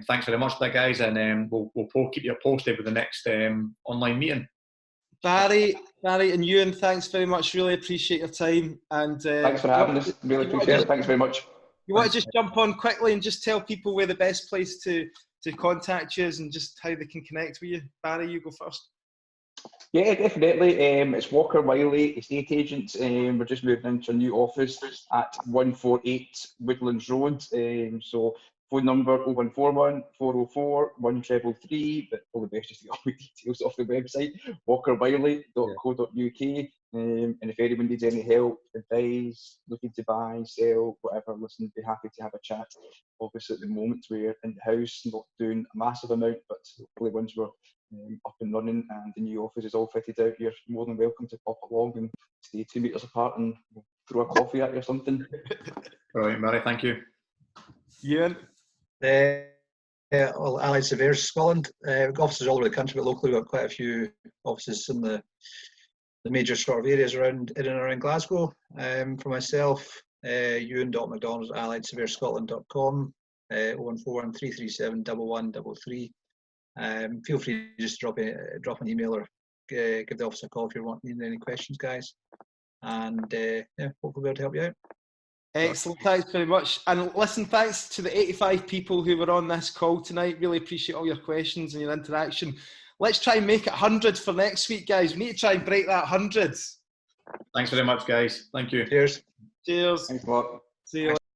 [SPEAKER 1] thanks very much for that, guys, and we'll keep you posted with the next online meeting.
[SPEAKER 3] Barry and Ewan, thanks very much. Really appreciate your time. And
[SPEAKER 2] thanks for having us. Really appreciate it. Thanks very much.
[SPEAKER 3] You want to just jump on quickly and just tell people where the best place to to contact you and just how they can connect with you? Barry, you go first.
[SPEAKER 2] Yeah, definitely. It's Walker Wylie, estate agents. We're just moving into a new office at 148 Woodlands Road. So phone number 0141 404 1333, but probably best just to get all the details off the website, walkerwyley.co.uk. And if anyone needs any help, advice, looking to buy, sell, whatever, listen, be happy to have a chat. Obviously, at the moment, we're in the house, not doing a massive amount, but hopefully once we're up and running and the new office is all fitted out, you're more than welcome to pop along and stay 2 metres apart and throw a coffee at you or something.
[SPEAKER 1] Brilliant, Barry, thank you.
[SPEAKER 3] Ewan?
[SPEAKER 4] Well, Allied Surveyors Scotland. We've got offices all over the country, but locally we've got quite a few offices in the major sort of areas around in and around Glasgow. For myself, Ewan.MacDonald at AlliedSurveyorsScotland.com, 0141 337 1133. Feel free to just drop an email or give the office a call if you're needing any questions, guys. And yeah, hopefully we'll be able to help you out.
[SPEAKER 3] Excellent, thanks very much. And listen, thanks to the 85 people who were on this call tonight. Really appreciate all your questions and your interaction. Let's try and make it 100 for next week, guys. We need to try and break that 100.
[SPEAKER 1] Thanks very much, guys. Thank you.
[SPEAKER 4] Cheers.
[SPEAKER 3] Cheers.
[SPEAKER 2] Thanks a lot.
[SPEAKER 3] See you later.